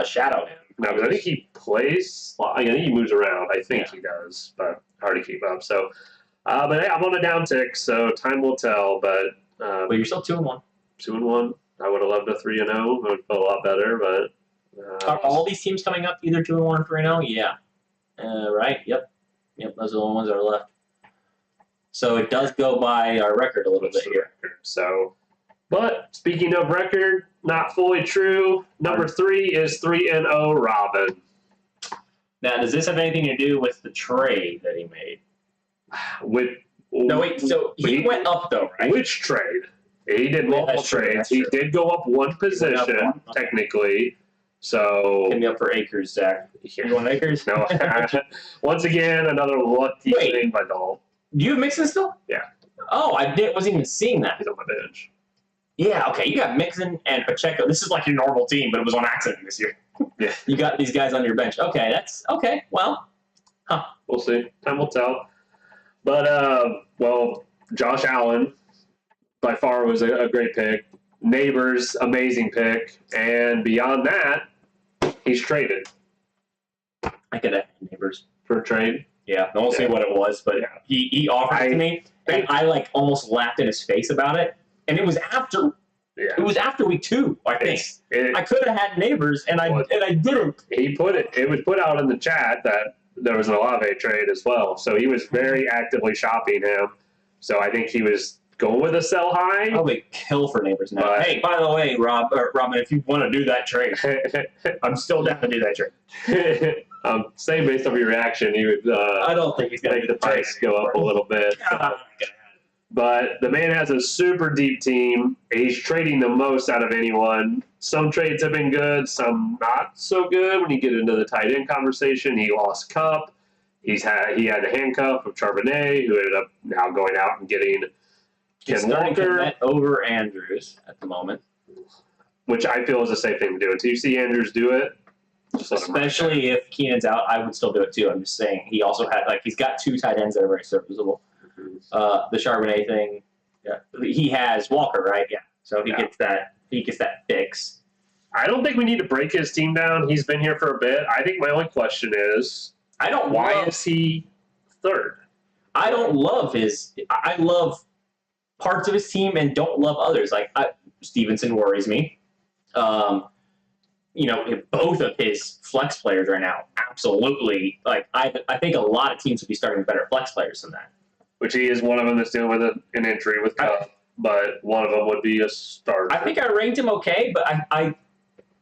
shadow him. No, because I think he plays. Well, I think he moves around. I think he does, but hard to keep up. So, but hey, I'm on a downtick, so time will tell. But you're still 2-1. 2-1. I would have loved a 3-0. I would feel a lot better, but. Are all these teams coming up either 2-1 or 3-0? Yeah. Right. Yep. Those are the ones that are left. So it does go by our record a little bit here. So, but speaking of record, not fully true. Number 3 is 3-0 Robin. Now, does this have anything to do with the trade that he made? No, wait. So he went up though, right? Which trade? He did multiple trades. He did go up one position technically. So hit me up for acres, Zach. You want acres? No. Once again, another lucky thing by Dalton. Do you have Mixon still? Yeah. Oh, wasn't even seeing that. He's on my bench. Yeah, okay. You got Mixon and Pacheco. This is like your normal team, but it was on accident this year. Yeah. You got these guys on your bench. Okay, that's okay. Well, we'll see. Time will tell. But Josh Allen by far was a great pick. Neighbors, amazing pick, and beyond that, he's traded. I could have Neighbors for a trade. Yeah, I won't say what it was, but he offered it to me, and I almost laughed in his face about it. And it was after. Yeah. It was after week 2, I think. I could have had Neighbors, and I didn't. He put it. It was put out in the chat that there was an Olave trade as well, so he was very actively shopping him. So I think he was going with a sell high. Probably kill for Neighbors now. Hey, by the way, Robin, if you want to do that trade, I'm still down to do that trade. Same based on your reaction, you would. I don't think he's going to make the price go up a little bit. But the man has a super deep team. He's trading the most out of anyone. Some trades have been good, some not so good. When you get into the tight end conversation, he lost Cup. He had the handcuff of Charbonnet, who ended up now going out and getting Ken Walker over Andrews at the moment, which I feel is a safe thing to do. Until you see Andrews do it, especially if Keenan's out, I would still do it too. I'm just saying he also had he's got 2 tight ends that are very serviceable. The Charbonnet thing, he has Walker, right? Yeah, so he gets that fix. I don't think we need to break his team down. He's been here for a bit. I think my only question is, why is he 3rd? I don't love I love parts of his team and don't love others. Stevenson worries me. Both of his flex players right now, absolutely. I think a lot of teams would be starting better flex players than that. Which he is one of them that's dealing with an injury with Cup, but one of them would be a starter. I think I ranked him okay, but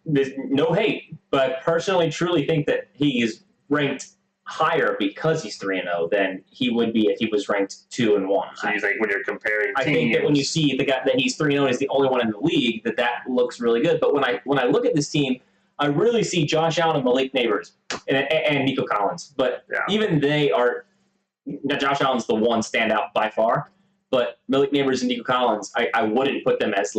there's no hate, but I personally truly think that he is ranked higher because he's 3-0 than he would be if he was ranked 2-1. So you think when you're comparing teams, I think that when you see the guy that he's 3-0 and is the only one in the league, that looks really good. But when I look at this team, I really see Josh Allen and Malik Neighbors and Nico Collins. But even they are. Now, Josh Allen's the one standout by far, but Malik Neighbors and Nico Collins, I wouldn't put them as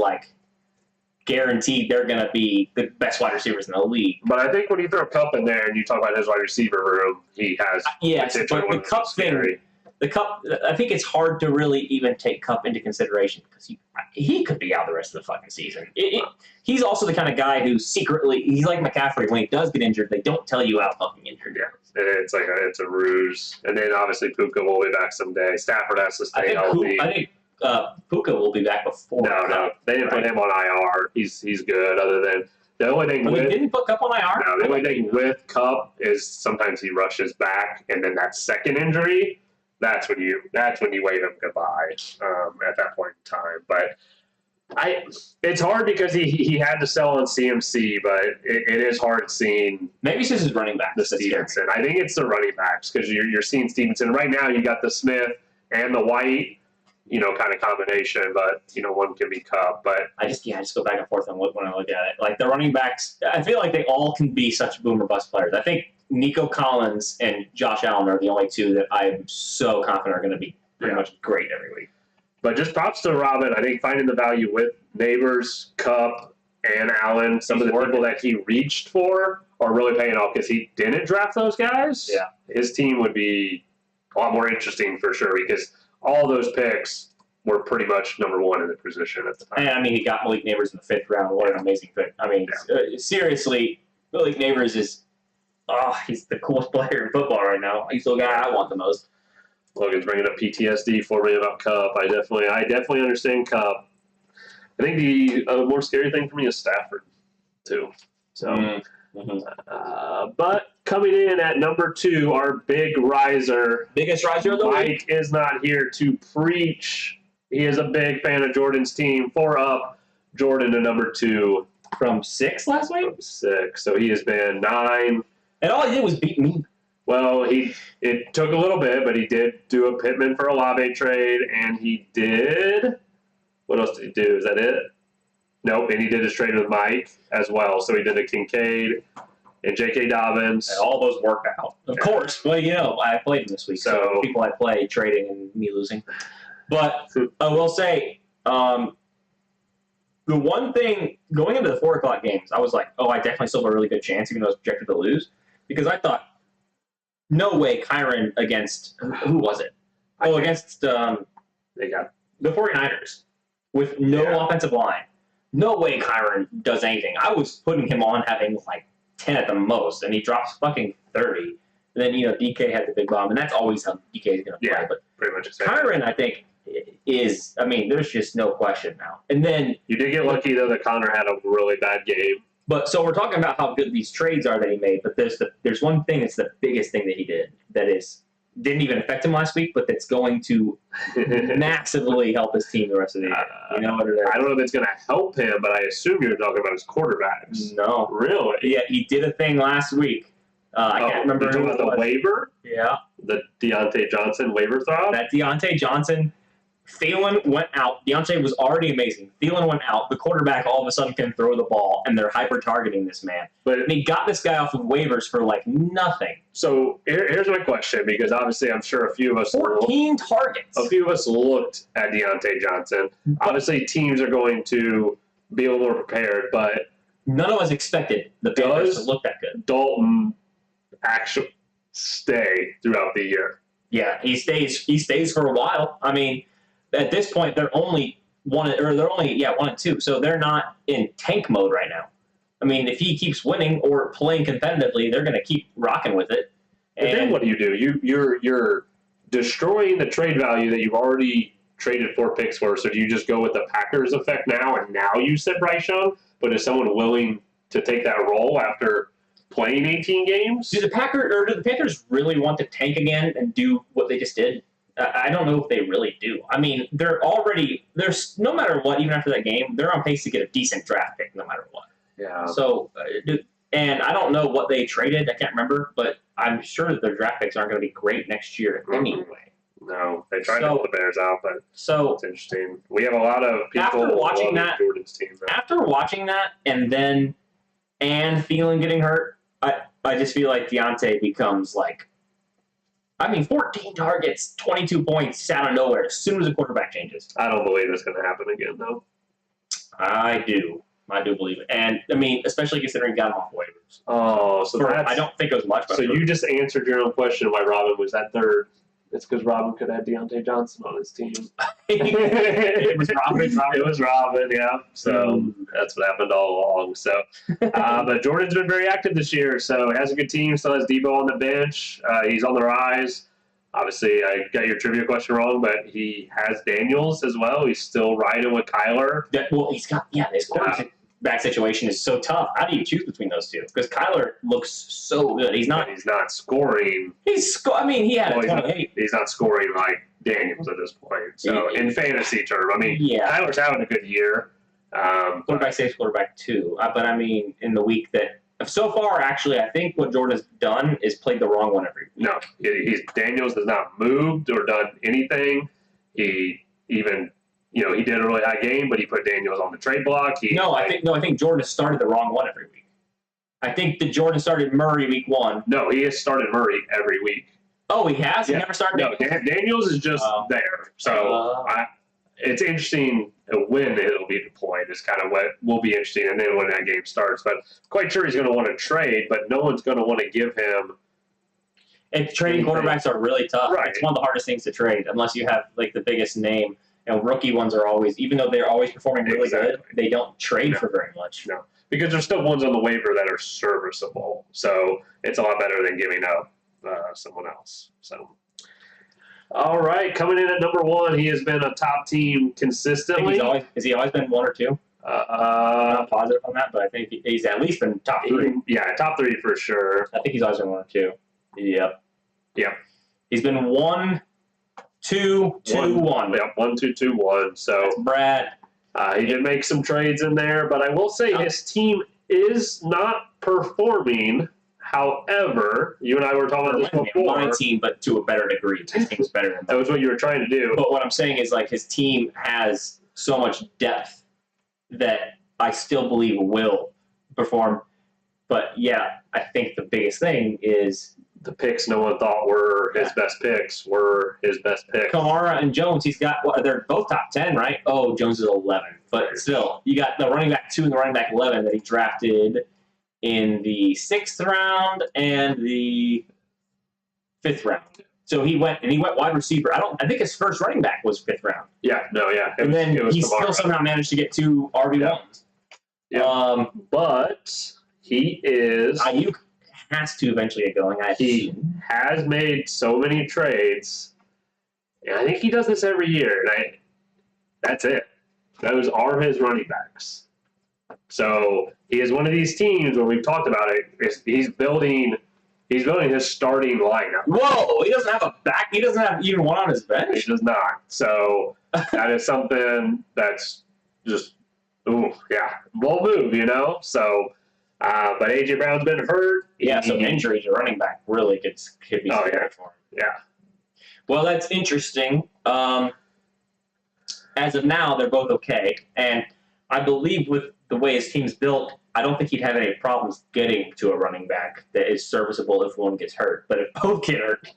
guaranteed they're going to be the best wide receivers in the league. But I think when you throw Cup in there and you talk about his wide receiver room, he has. Yes, but the Cup thing, I think it's hard to really even take Cup into consideration because he could be out the rest of the fucking season. He's also the kind of guy who secretly, he's like McCaffrey. When he does get injured, they don't tell you how fucking injured. Yeah, it's a ruse. And then obviously Puka will be back someday. Stafford has to stay healthy. I think Puka will be back before. No, they didn't put him on IR. He's good. Other than the only thing they didn't put Cup on IR. No, the only thing with Cup is sometimes he rushes back, and then that second injury. That's when you wave him goodbye at that point in time. But It's hard because he had to sell on CMC, but it is hard seeing Maybe it's just his running back. the Stevenson. I think it's the running backs because you're seeing Stevenson right now. You got the Smith and the White, kind of combination, but one can be Cup. But I just go back and forth on when I look at it. Like the running backs, I feel like they all can be such boom or bust players. I think Nico Collins and Josh Allen are the only two that I'm so confident are going to be pretty much great every week. But just props to Robin. I think finding the value with Neighbors, Cup, and Allen, some of the people that he reached for are really paying off because he didn't draft those guys. Yeah. His team would be a lot more interesting for sure because all those picks were pretty much number one in the position at the time. And I mean, he got Malik Neighbors in the 5th round. What an amazing pick. I mean, seriously, Malik Neighbors is, he's the coolest player in football right now. He's the guy I want the most. Logan's bringing up PTSD for me about Cup. I definitely understand Cup. I think the more scary thing for me is Stafford, too. So, but coming in at number 2, our big riser. Biggest riser of the week. Mike is not here to preach. He is a big fan of Jordan's team. 4 up, Jordan to number 2. From 6 last week? From 6. So he has been 9. And all he did was beat me. Well, it took a little bit, but he did do a Pittman for Olave trade, and he did. What else did he do? Is that it? Nope, and he did his trade with Mike as well. So he did a Kincaid and J.K. Dobbins. And all those worked out. Of course. Well, I played him this week, so people I play trading and me losing. But I will say, the one thing, going into the 4 o'clock games, I was like, I definitely still have a really good chance, even though I was projected to lose. Because I thought, no way Kyron against, who was it? Against they got the 49ers with no offensive line. No way Kyron does anything. I was putting him on having like 10 at the most, and he drops fucking 30. And then, DK had the big bomb, and that's always how DK is going to play. But pretty much. Kyron, I think, is, there's just no question now. And then you did get lucky, though, that Connor had a really bad game. But so we're talking about how good these trades are that he made, but there's one thing that's the biggest thing that he did that didn't even affect him last week, but that's going to massively help his team the rest of the year. You know what it is? I don't know if it's going to help him, but I assume you're talking about his quarterbacks. No. Really? Yeah, he did a thing last week. I can't remember. You're talking about the waiver? Yeah. The Deontay Johnson waiver throw? That Deontay Johnson. Thielen went out. Deontay was already amazing. Thielen went out. The quarterback all of a sudden can throw the ball, and they're hyper-targeting this man. And he got this guy off of waivers for, nothing. So here's my question, because obviously I'm sure a few of us 14 targets. A few of us looked at Deontay Johnson. Obviously, teams are going to be a little more prepared, but none of us expected the Panthers to look that good. Dalton actually stay throughout the year? Yeah, he stays for a while. At this point, they're only 1 and 2, so they're not in tank mode right now. If he keeps winning or playing competitively, they're going to keep rocking with it. But then what do? You're destroying the trade value that you've already traded 4 picks for. So do you just go with the Packers effect now, and now you sit Bryce Young? But is someone willing to take that role after playing 18 games? Do the Panthers really want to tank again and do what they just did? I don't know if they really do. They're no matter what, even after that game, they're on pace to get a decent draft pick no matter what. Yeah. So, and I don't know what they traded. I can't remember, but I'm sure that their draft picks aren't going to be great next year anyway. No, they tried to help the Bears out, but it's interesting. We have a lot of people after watching Jordan's team. After watching that, and Thielen getting hurt, I just feel like Deontay becomes 14 targets, 22 points out of nowhere as soon as the quarterback changes. I don't believe it's going to happen again, though. I do believe it. And, especially considering he got him off waivers. Oh, so I don't think it was much. So you just answered your own question why Robin was at 3rd. It's because Robin could have Deontay Johnson on his team. It was Robin. It was Robin, yeah. So that's what happened all along. So, but Jordan's been very active this year. So he has a good team. Still has Debo on the bench. He's on the rise. Obviously, I got your trivia question wrong, but he has Daniels as well. He's still riding with Kyler. He's got this quarterback situation is so tough. How do you choose between those two? Because Kyler looks so good. He's not scoring. He had a 28. He's not scoring like Daniels at this point. So in fantasy term, Kyler's having a good year. Quarterback 6, quarterback 2. But I mean, in the week that so far, actually, I think what Jordan has done is played the wrong one every week. No, Daniels has not moved or done anything. He even, he did a really high game, but he put Daniels on the trade block. I think Jordan has started the wrong one every week. I think that Jordan started Murray week 1. No, he has started Murray every week. Oh, he has? Yeah. He never started Daniels is just there. So it's interesting when it'll be deployed is kind of what will be interesting, and then when that game starts. But quite sure he's going to want to trade, but no one's going to want to give him. And trading quarterbacks are really tough. Right. It's one of the hardest things to trade, unless you have like the biggest name. Rookie ones are always, even though they're always performing really good, they don't trade for very much. No, because there's still ones on the waiver that are serviceable. So it's a lot better than giving up someone else. So. All right, coming in at number 1, he has been a top team consistently. Has he always been 1 or 2? I'm not positive on that, but I think he's at least been top 3. Yeah, top 3 for sure. I think he's always been 1 or 2. Yep. He's been 1, 2, 2, 1. Yep, 1, 2, 2, 1. So that's Brad. He did make some trades in there, but I will say his team is not performing. However, you and I were talking about this before. My team, but to a better degree. His team's better than that was what you were trying to do. But what I'm saying is, like, his team has so much depth that I still believe will perform. But yeah, I think the biggest thing is the picks no one thought were his best picks were his best picks. Kamara and Jones, he's got, they're both top 10, right? Oh, Jones is 11. But still, you got the running back 2 and the running back 11 that he drafted in the 6th round and the 5th round. So he went wide receiver. I think his first running back was 5th round. Yeah. And then he still somehow managed to get 2 RB1s. Yeah. But he is. Ayuk has to eventually get going. He has made so many trades. And I think he does this every year. And that's it. Those are his running backs. So he is one of these teams where we've talked about it. He's building his starting lineup. Whoa! He doesn't have a back. He doesn't have even one on his bench. He does not. So that is something that's just bold move, So, but AJ Brown's been hurt. Yeah. So injuries to running back really could be scary for him. Yeah. Well, that's interesting. As of now, they're both okay, and I believe with the way his team's built, I don't think he'd have any problems getting to a running back that is serviceable if one gets hurt. But if both get hurt,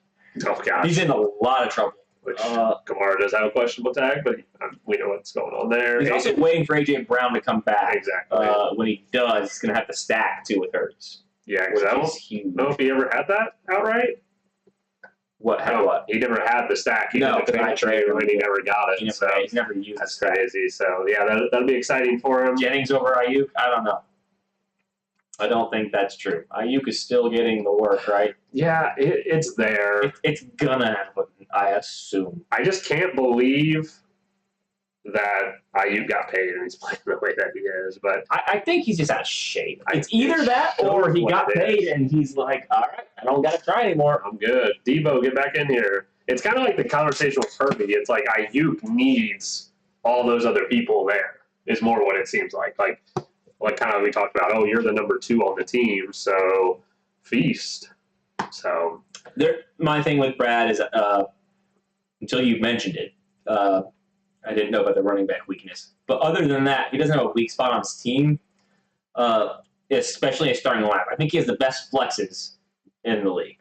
he's in a lot of trouble. Which Kamara does have a questionable tag, but we know what's going on there. He's also waiting for AJ Brown to come back. Exactly. When he does, he's going to have to stack too with Hurts. Yeah, because I don't know if he ever had that outright. What? He never had the stack. No, because I traded him. He never got it. He's never used that's crazy. So, yeah, that'll be exciting for him. Jennings over Ayuk? I don't know. I don't think that's true. Ayuk is still getting the work, right? Yeah, it's there. It's gonna happen, I assume. I just can't believe that Ayuk got paid and he's playing the way that he is. But I think he's just out of shape. It's either that or he got paid and he's like, all right, I don't got to try anymore. I'm good. Debo, get back in here. It's kind of like the conversation with Kirby. It's like Ayuk needs all those other people there is more what it seems like. Like kind of we talked about, oh, you're the number 2 on the team, so feast. So my thing with Brad is until you mentioned it, I didn't know about the running back weakness. But other than that, he doesn't have a weak spot on his team, especially a starting lineup. I think he has the best flexes in the league.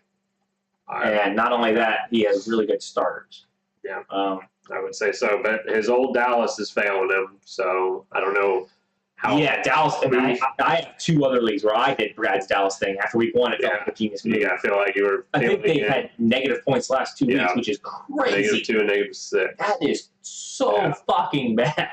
And not only that, he has really good starters. Yeah, I would say so. But his old Dallas is failing him, so I don't know how. Yeah, Dallas. I have 2 other leagues where I did Brad's Dallas thing. After week 1, it felt like the team is moving. Yeah, I feel like you were. I think they've had negative points last 2 weeks, which is crazy. -2 and -6. That is so fucking bad.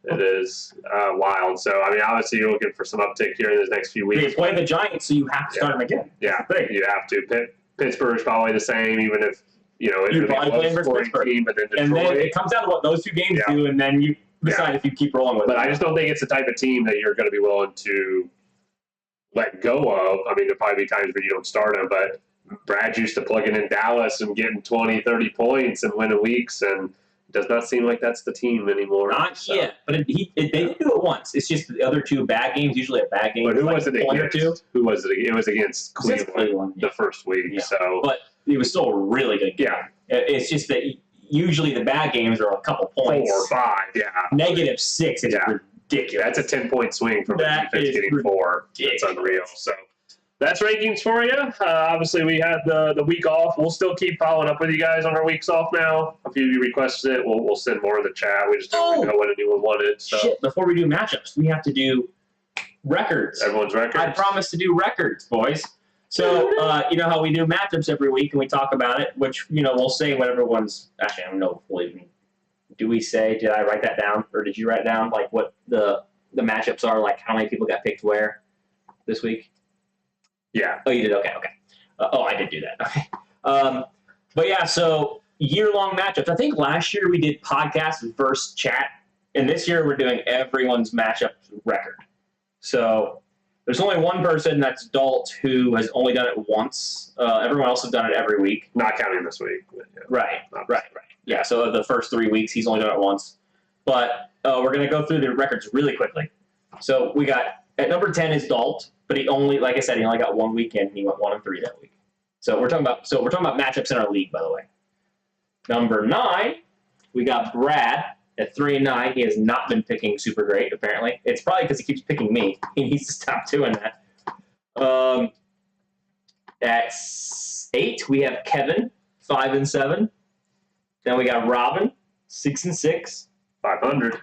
It is wild. So, I mean, obviously you're looking for some uptick here in the next few weeks. They play the Giants, so you have to start them again. Yeah, you have to. Pittsburgh's probably the same, even if, you're probably playing versus Pittsburgh. Team, but then Detroit. And then it comes down to what those 2 games do, and then you decide if you keep rolling with it. But I just don't think it's the type of team that you're going to be willing to let go of. I mean, there'll probably be times where you don't start them, but Brad's used to plugging in Dallas and getting 20, 30 points and winning weeks, and Does not seem like that's the team anymore. Not yet, but they did do it once. It's just the other two bad games, usually a bad game. But who like was it against? Who was it? It was against Cleveland, yeah. the first week. Yeah. So, but it was still a really good game. Yeah. It's just that usually the bad games are a couple points. 4 or 5, yeah. -6 is ridiculous. That's a 10-point swing from That the defense is getting 4. It's unreal. So that's rankings for you. Obviously, we had the week off. We'll still keep following up with you guys on our weeks off now. If you requested it, we'll send more in the chat. We just don't know what anyone wanted. So. Shit, before we do matchups, we have to do records. Everyone's records? I promised to do records, boys. So, you know how we do matchups every week and we talk about it, which, we'll say what everyone's... Actually, I don't know if we'll even... Do we say... Did I write that down? Or did you write down, like, what the matchups are, like, how many people got picked where this week? Yeah. Oh, you did? Okay. I did do that. Okay. But, yeah, so year-long matchups. I think last year we did podcast versus chat, and this year we're doing everyone's matchup record. So... There's only one person, that's Dalt, who has only done it once. Everyone else has done it every week. Not counting this week. Yeah. Right. Yeah, so the first 3 weeks, he's only done it once. But we're going to go through the records really quickly. So we got, at number 10 is Dalt, but he only, like I said, he only got 1 weekend, and he went 1-3 that week. So we're talking about matchups in our league, by the way. Number 9, we got Brad. At 3-9, he has not been picking super great, apparently. It's probably because he keeps picking me. He needs to stop doing that. At 8, we have Kevin, 5-7. Then we got Robin, 6-6. 500.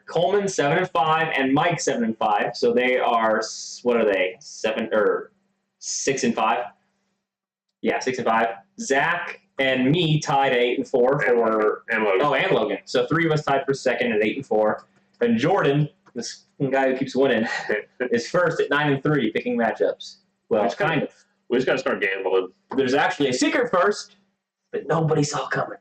Coleman, 7-5, and Mike, 7-5. So they are, what are they? 6-5? Yeah, 6-5. Zach and me tied at 8-4 for and Logan. Oh, and Logan. So 3 of us tied for second at 8-4. And Jordan, this guy who keeps winning, is first at 9-3, picking matchups. Well, kind of. We just got to start gambling. There's actually a secret first that nobody saw coming.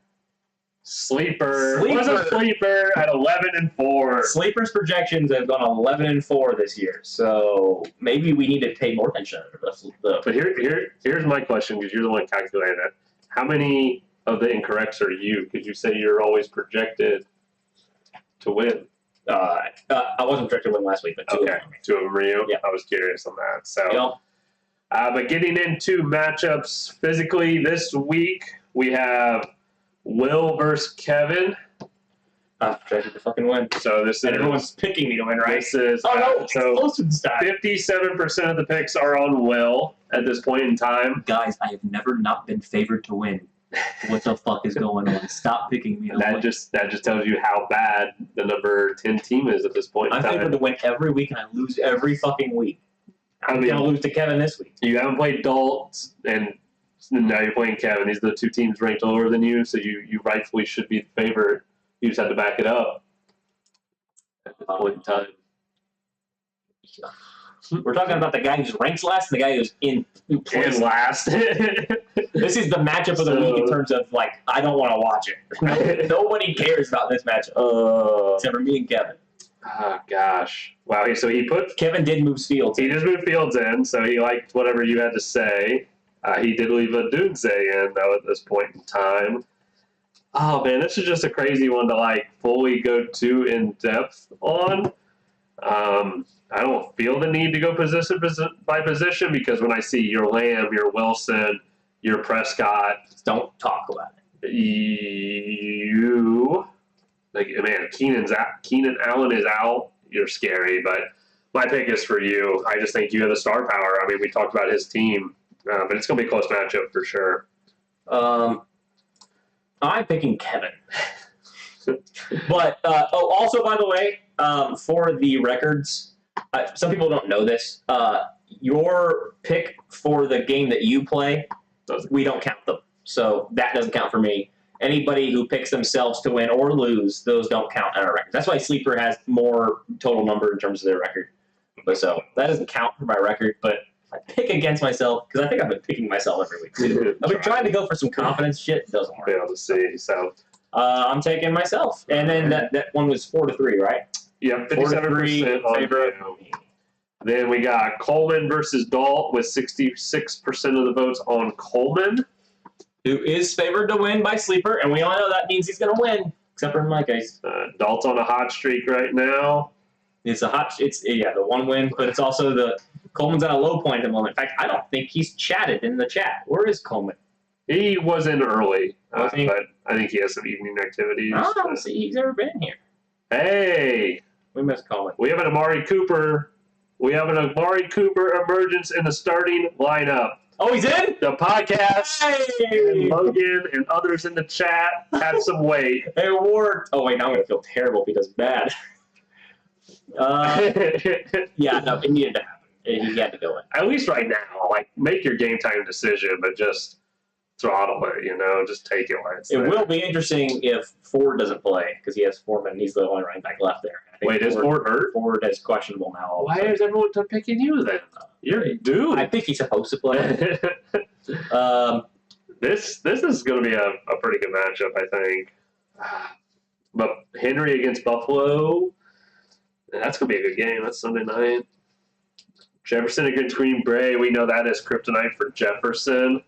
Sleeper. What's a sleeper at 11-4? Sleeper's projections have gone 11-4 this year, so maybe we need to pay more attention to the. But here's my question, because you're the one calculating it. How many of the incorrects are you? Because you say you're always projected to win. I wasn't projected to win last week, but 2 of them. 2 of them were you? Yeah. I was curious on that. So, but getting into matchups physically this week, we have Will versus Kevin. I'm projected to fucking win. So this is... And everyone's picking me to win, right? This is... no, so close to this time. 57% of the picks are on Will at this point in time. Guys, I have never not been favored to win. What the fuck is going on? Stop picking me to That win. just tells you how bad the number 10 team is at this point in I'm time. favored to win every week, and I lose every fucking week. I'm going to lose to Kevin this week. You haven't played Dalt, and now you're playing Kevin. These are the 2 teams ranked lower than you, so you rightfully should be the favorite. You just have to back it up at this point in time. We're talking about the guy who's ranked last and the guy who's in place And last. This is the matchup of the week in terms of, like, I don't want to watch it. Nobody cares about this matchup. Except for me and Kevin. Oh, gosh. Wow, so Kevin did move Fields. He just moved Fields in, so he liked whatever you had to say. He did leave a Doomsday in, though, at this point in time. Oh, man, this is just a crazy one to, like, fully go too in-depth on. I don't feel the need to go position by position, because when I see your Lamb, your Wilson, your Prescott... Don't talk about it. Keenan Allen is out. You're scary, but my pick is for you. I just think you have the star power. I mean, we talked about his team, but it's going to be a close matchup for sure. I'm picking Kevin. But, also, by the way, for the records, some people don't know this. Your pick for the game that you play, we don't count them. So that doesn't count for me. Anybody who picks themselves to win or lose, those don't count on our record. That's why Sleeper has more total number in terms of their record. But so that doesn't count for my record, but I pick against myself, because I think I've been picking myself every week. I've been trying to go for some confidence shit. It doesn't work. Be able to see. So I'm taking myself. And then that one was 4-3, right? Yeah, 57% on favorite. you. Then we got Coleman versus Dalt with 66% of the votes on Coleman. Who is favored to win by Sleeper, and we all know that means he's going to win. except for in my case. Dalt's on a hot streak right now. It's the one win, but it's also Coleman's at a low point at the moment. In fact, I don't think he's chatted in the chat. Where is Coleman? He was in early, Was he? but I think he has some evening activities. I don't see he's ever been here. Hey, We miss Coleman. we have an Amari Cooper. We have an Amari Cooper emergence in the starting lineup. Oh, he's in? The podcast and Hey! Logan and others in the chat had some weight. It worked. Oh, wait, now I'm going to feel terrible if he does bad. Yeah, no, it needed to happen. He had to go in. At least right now, like, make your game time decision, but just throttle it, just take it when it's It there. will be interesting if Ford doesn't play because he has Foreman. He's the only running back left there. I think Wait, is Ford hurt? Ford is questionable now. all of a Why sudden. is everyone picking you then? You're dude. I think he's supposed to play. This is going to be a pretty good matchup, I think. But Henry against Buffalo, that's going to be a good game. That's Sunday night. Jefferson against Green Bay, we know that is kryptonite for Jefferson.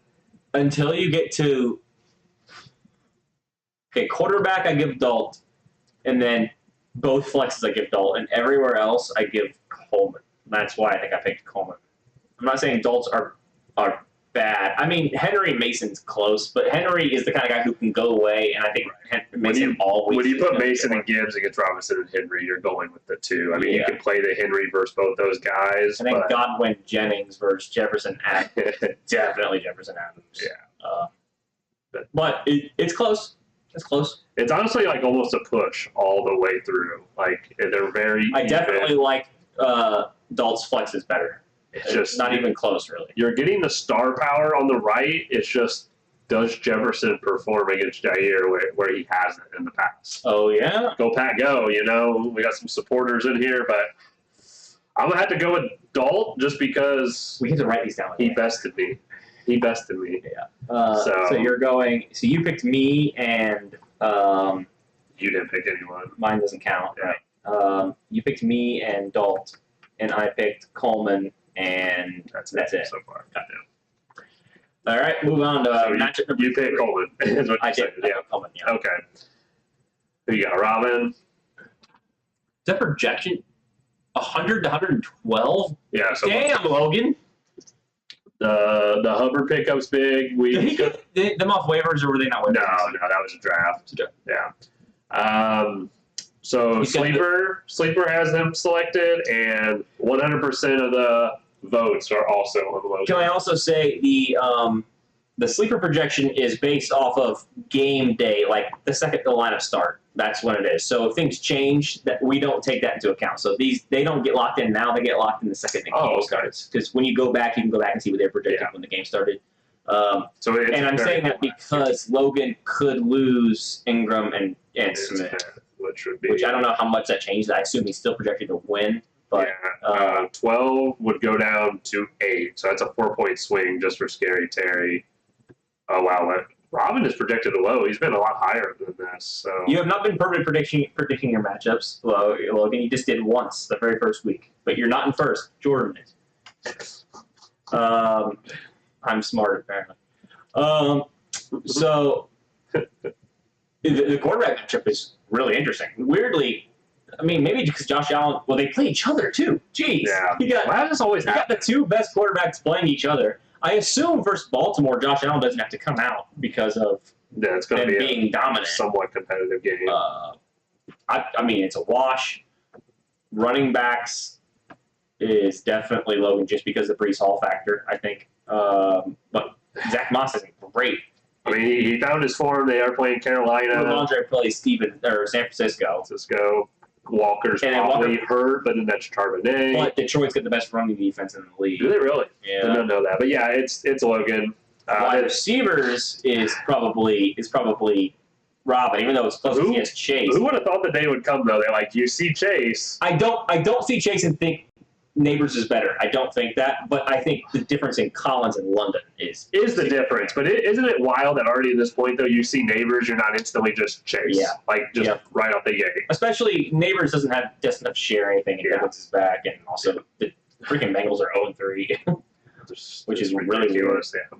Until you get to quarterback, I give Dalt, and then both flexes I give Dalt, and everywhere else I give Coleman. That's why I think I picked Coleman. I'm not saying Dalts are bad. I mean, Henry Mason's close, but Henry is the kind of guy who can go away, and I think Mason always. When you is put gonna be Mason good. and Gibbs against Robinson and Henry, you're going with the two. I mean, you Yeah. can play the Henry versus both those guys. and then but Godwin Jennings versus Jefferson Adams. Definitely Jefferson Adams. Yeah. But it's close. It's close. It's honestly like almost a push all the way through. Like, they're very I even. definitely like Dalt's flexes better. It's just not even close, really. You're getting the star power on the right. It's just, does Jefferson perform against Jair where he hasn't in the past? Oh, yeah? Go Pat, go. We got some supporters in here, but I'm gonna have to go with Dalt just because We get to write these down. he bested me. He bested me. So you're going. So you picked me, and You didn't pick anyone. mine doesn't count, right? You picked me and Dalt, and I picked Coleman, and that's it. so far. Goddamn. All right, move on to So matchup number You picked 3. Coleman. Is what I you did. said. I Yeah. picked Coleman. Yeah. Okay. Who you got? Robin. Is that projection 100 to 112? Yeah. So Damn, Logan. the Hubbard pickup's big. Did he get them off waivers, or were they not waivers? No, that was a draft. Yeah. So He's got Sleeper has them selected, and 100% of the votes are also on Logan. Can I also say the sleeper projection is based off of game day, like the second the lineup start. That's when it is. So if things change, that we don't take that into account. So they don't get locked in now; they get locked in the second the game starts. Because when you go back, you can go back and see what they projected when the game started. So it's And I'm saying that because Logan could lose Ingram and Smith, which I don't know how much that changed. I assume he's still projected to win. But 12 would go down to 8, so that's a 4-point swing just for Scary Terry. Oh wow, Robin is projected low. He's been a lot higher than this. So you have not been perfect predicting your matchups, Logan. You just did once the very first week, but you're not in first. Jordan is. I'm smart apparently. So the quarterback matchup is really interesting. Weirdly, I mean, maybe because Josh Allen. Well, they play each other too. Jeez. Yeah. You got why does this always you got happen? the two best quarterbacks playing each other. I assume versus Baltimore, Josh Allen doesn't have to come out because of Yeah, it's going them to be being a dominant. somewhat competitive game. I mean, it's a wash. Running backs is definitely Logan just because of the Brees Hall factor, I think. But Zach Moss isn't great. I mean, he found his form. They are playing Carolina. Ramondre plays San Francisco. Francisco. Walker's And then probably hurt, but then that's Charbonnet. But Detroit's got the best running defense in the league. Do they really? I Yeah. don't know that. But yeah, it's Logan. Wide receivers is probably Robin, even though it's close Who? against Chase. Who would have thought the day would come though? They're like, you see Chase. I don't see Chase and think Neighbors is better. I don't think that, but I think the difference in Collins and London is The difference. But isn't it wild that already at this point though, you see Neighbors, you're not instantly just Chase. Yeah. Like just right off the gate. especially Neighbors doesn't have just enough share anything, and Yeah. Evans is back, and also the freaking Bengals are 0-3, which is really ridiculous. Yeah.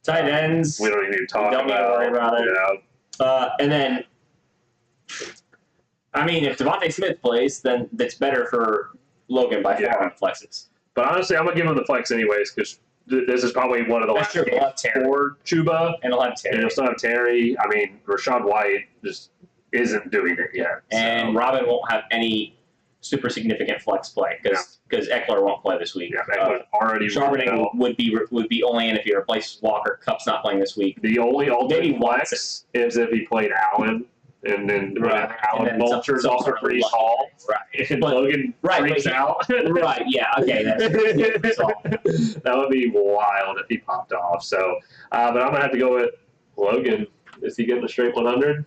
tight ends. We don't even need to talk Don't need to about worry about it. Yeah. And then I mean, if Devontae Smith plays, then that's better for Logan by far on flexes. But honestly, I'm gonna give him the flex anyways because this is probably one of the That's last true. We'll have Terry. for Chuba. And he'll have And Terry. you'll still have Terry. I mean, Rashad White just isn't doing it yet. And Robin won't have any super significant flex play because Eckler won't play this week. Yeah, Eckler's already Charbonnet would be only in if he replaces Walker. Cup's not playing this week. The only alternate Maybe flex is if he played Allen, and then Right. Allen And then vultures some off sort a of free lucky haul, Right. and But- Logan right, freaks but he- out. Right. Yeah. Okay. That's That would be wild if he popped off. So, but I'm gonna have to go with Logan. Is he getting a straight 100?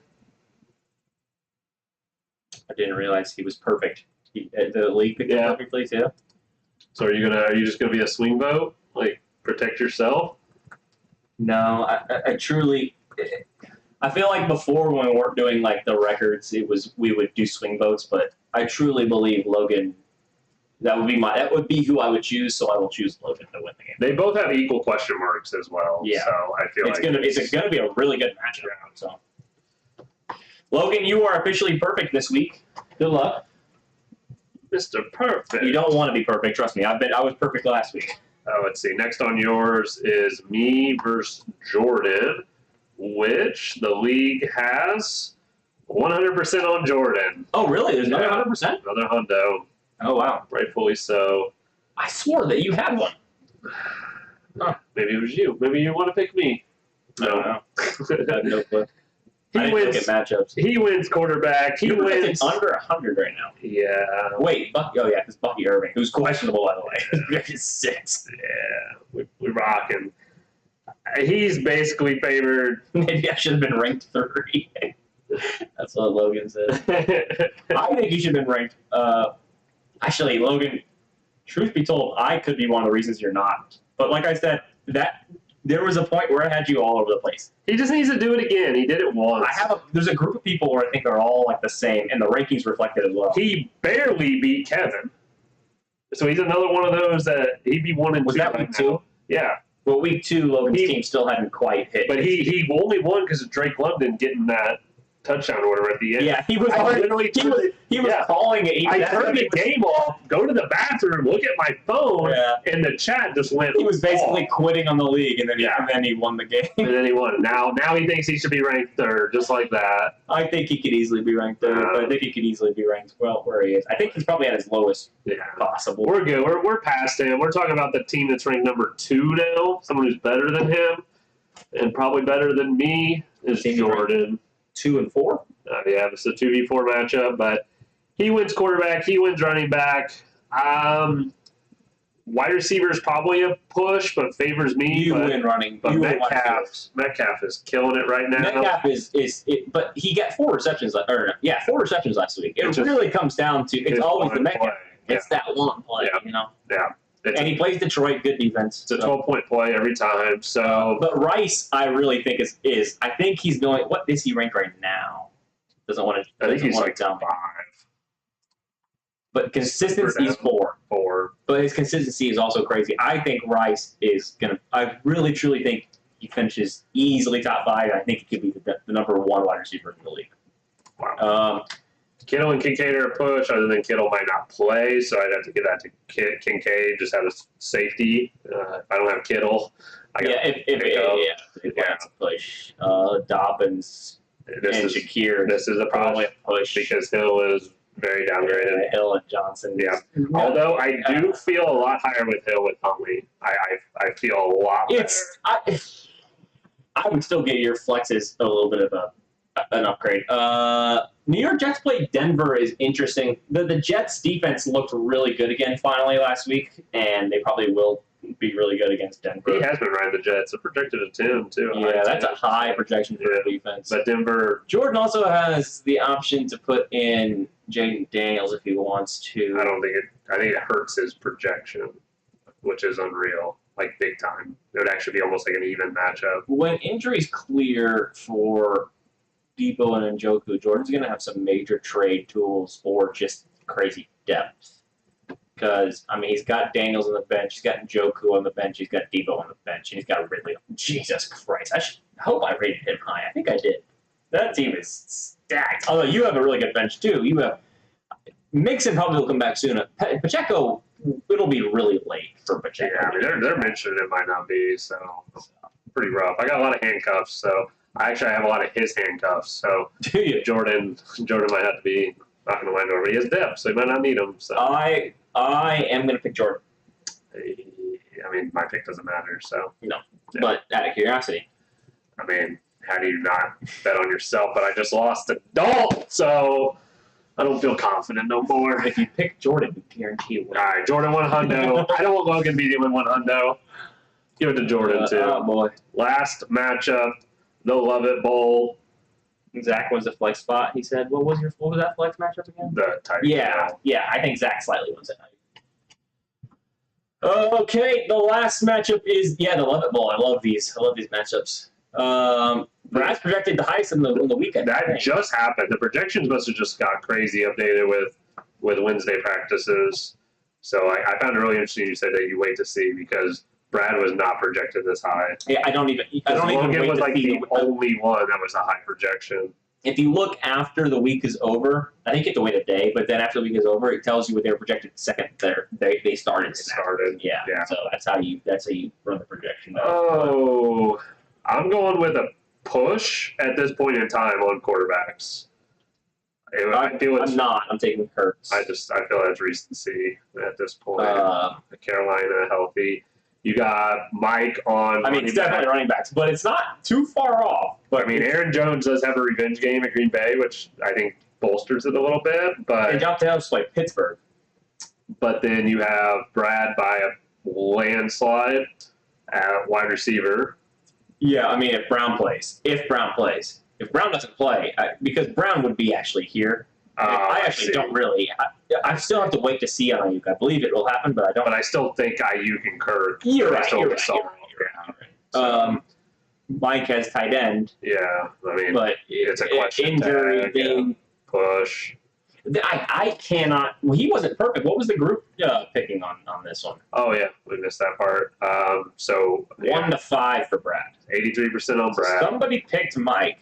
I didn't realize he was perfect. The league picked him Yeah. perfectly too. So are you just gonna be a swing vote? Like protect yourself? No, I truly. I feel like before when we weren't doing like the records, we would do swing votes, but I truly believe Logan. That would be who I would choose, so I will choose Logan to win the game. They both have equal question marks as well. Yeah. So I feel It's like gonna be a really good matchup. So, Logan, you are officially perfect this week. Good luck. Mr. Perfect. You don't want to be perfect, trust me. I was perfect last week. Let's see. Next on yours is me versus Jordan, which the league has 100% on Jordan. Oh, really? There's another Yeah. 100%? Another hundo, Oh, wow. rightfully so. I swore that you had one. Maybe it was you. Maybe you want to pick me. I don't know. I have no clue. I He didn't look wins. at matchups. He wins quarterback. He You're wins. under 100 right now. Yeah. Wait, Bucky. Oh, yeah, because Bucky Irving, who's questionable, by the way. He's 6. Yeah. We're rocking. He's basically favored. Maybe I should have been ranked 3. That's what Logan said. I think you should have been ranked. Actually, Logan, truth be told, I could be one of the reasons you're not. But like I said, there was a point where I had you all over the place. He just needs to do it again. He did it once. There's a group of people where I think are all like the same, and the rankings reflect it as well. He barely beat Kevin. So he's another one of those that he'd be 1 and 2. Was that right week now. 2? Yeah. Well, week 2, Logan's He- team still hadn't quite hit. But he only won because of Drake London getting that touchdown or whatever at the end. Yeah, he was Yeah. calling it. I turned the game off, go to the bathroom, look at my phone, Yeah. and the chat just went He was basically off. quitting on the league, and then he won the game. And then he won. Now he thinks he should be ranked 3rd, just like that. I think he could easily be ranked 3rd, but I think he could easily be ranked where he is. I think he's probably at his lowest Yeah. possible. We're good. We're past him. We're talking about the team that's ranked number 2 now. Someone who's better than him, and probably better than me is Team you Jordan. 2 and 4. Yeah, it's a 2v4 matchup, but he wins quarterback. He wins running back. Wide receiver is probably a push, but favors me. You but, win running, but you win wide receivers. Metcalf is killing it right now. Metcalf but he got 4 receptions. 4 receptions last week. It It's just- really comes down to it's always the one Metcalf. play. It's that one play, Yeah. you know. Yeah. And he plays Detroit, good defense. It's a 12-point play every time. So But Rice, I really think is I think he's going. What is he ranked right now? Doesn't want to. I think he's like down. 5, But consistency is 4. 4. But his consistency is also crazy. I think Rice is gonna. I really truly think he finishes easily top 5. I think he could be the number 1 wide receiver in the league. Wow. Kittle and Kincaid are a push, other than Kittle might not play, so I'd have to give that to Kincaid, just out of safety. If I don't have Kittle, I got If that's a push. Dobbins and Shakir. This is a probably push a push because Hill is very downgraded. Hill and Johnson. Yeah. Although I do feel a lot higher with Hill with Huntley. I feel a lot better. I would still get your flexes a little bit of an upgrade. New York Jets played Denver is interesting. The Jets defense looked really good again finally last week, and they probably will be really good against Denver. He has been riding the Jets. It's projected at 10 too. Yeah, that's a high projection for a defense. But Denver, Jordan also has the option to put in Jaden Daniels if he wants to. I think it hurts his projection, which is unreal, like big time. It would actually be almost like an even matchup. When injuries clear for Debo and Njoku, Jordan's going to have some major trade tools or just crazy depth. Because, I mean, he's got Daniels on the bench, he's got Njoku on the bench, he's got Debo on the bench, and he's got Ridley. Jesus Christ. I hope I rated him high. I think I did. That team is stacked. Although you have a really good bench too. You have Mixon probably will come back soon. Pacheco, it'll be really late for Pacheco. Yeah, I mean, they're mentioning it might not be, so pretty rough. I got a lot of handcuffs, so I have a lot of his handcuffs. So Do you? Jordan might have to be not going to land over. He has depth, so he might not need him. So I am going to pick Jordan. I mean, my pick doesn't matter. So No, Yeah. but out of curiosity. I mean, how do you not bet on yourself? But I just lost a Dalt, so I don't feel confident no more. If you pick Jordan, we guarantee you win. All right, Jordan 1 hundo. I don't want Logan beating him 1 hundo. Give it to Jordan too. Oh boy. Last matchup, the Love It Bowl. Zach was the flex spot. He said, "What was that flex matchup again?" The Tiger Yeah. I think Zach slightly wins it. Okay, the last matchup is the Love It Bowl. I love these matchups. Brad's projected the highest in the weekend. That just happened. The projections must have just got crazy updated with Wednesday practices. So I found it really interesting. You said that you wait to see because Brad was not projected this high. Yeah, I don't even Logan wait was to like see the only one that was a high projection. If you look after the week is over, I think you have to wait a day, but then after the week is over, it tells you what they were projected the second they started. Yeah. So that's how you run the projection. Oh, I'm going with a push at this point in time on quarterbacks. I feel it's I'm not. I'm taking Hurts. I feel that's recency at this point. Carolina healthy. You got Mike on. I mean, it's definitely running backs, but it's not too far off. But I mean, Aaron Jones does have a revenge game at Green Bay, which I think bolsters it a little bit. They But jumped out to like Pittsburgh. then you have Brad by a landslide at wide receiver. Yeah, I mean, if Brown plays. If Brown doesn't play, because Brown would be actually here. I actually don't really. I still have to wait to see on Ayuk. I believe it will happen, but I don't. But I still think Ayuk and Kirk. You're right. still You're right. solid. Mike has tight end, Yeah, I mean, but it's a question injury tag, thing. push. I cannot. Well, he wasn't perfect. What was the group picking on this one? Oh yeah, we missed that part. So 1 to 5 for Brad. 83% on Brad. Somebody picked Mike.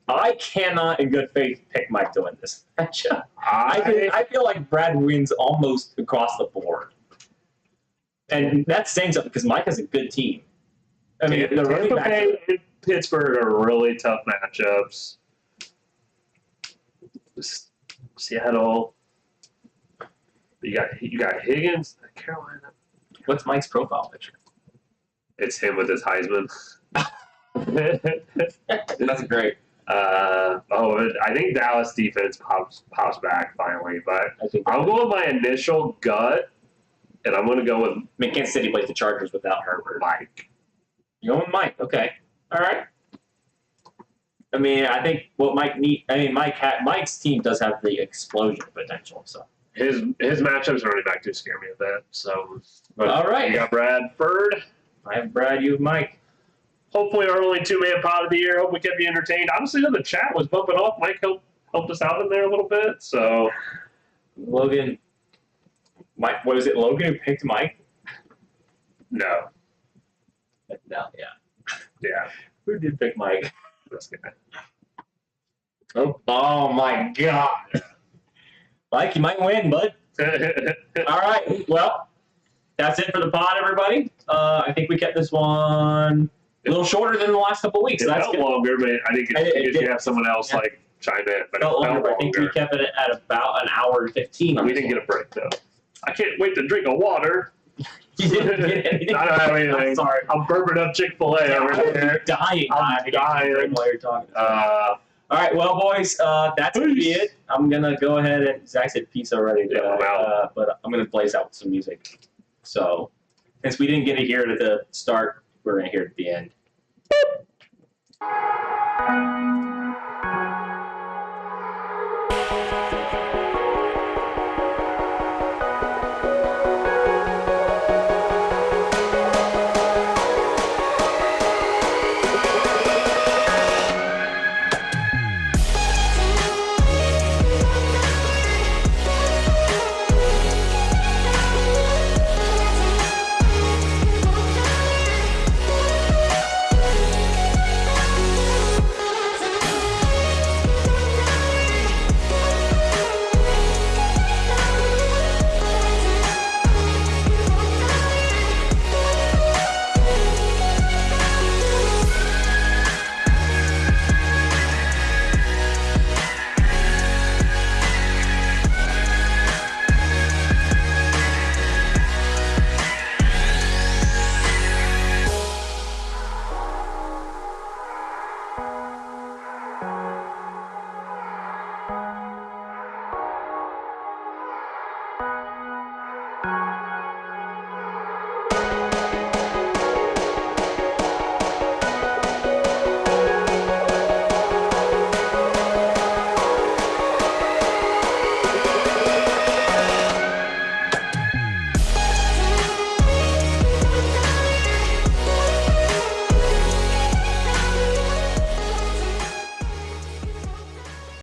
I cannot, in good faith, pick Mike to win this matchup. I feel like Brad wins almost across the board, and that's saying something because Mike has a good team. I mean, the running Tampa back. Bay and Pittsburgh are really tough matchups. Seattle. You got Higgins, Carolina. What's Mike's profile picture? It's him with his Heisman. That's great. I think Dallas defense pops back finally, but I think I'll go with my initial gut, and I'm going to go with Kansas City plays the Chargers without Herbert. Mike. You're going with Mike. Okay. All right. I mean, I think what Mike need. I mean, Mike's team does have the explosion potential. So His matchups running back do scare me a bit. So, but all right. you got Bradford. I have Brad. You have Mike. Hopefully, our only 2-man pod of the year. Hope we kept you entertained. Honestly, the chat was bumping off. Mike helped us out in there a little bit. So, Logan. Mike. What is it? Logan who picked Mike? no, No. Yeah. yeah, Who did pick Mike? this guy. Oh my God. Mike, you might win, bud. All right. Well, that's it for the pod, everybody. I think we kept this one a little shorter than the last couple of weeks. It That's felt good. longer, but I think if did. you have someone else Yeah. chime in, but Felt it longer, felt but I think we longer. kept it at about an hour and 15. on We this didn't one. get a break though. I can't wait to drink a water. You didn't get anything. I don't have anything. I'm sorry. I'm burping up Chick-fil-A over I'm here. dying. I'm dying. While you're talking. Uh, All right, well, boys, that's going to be it. I'm going to go ahead and, Zach said peace already, but, Yeah, I'm out. but I'm going to blaze out with some music. So, since we didn't get to hear it at the start, we're going to hear it at the end.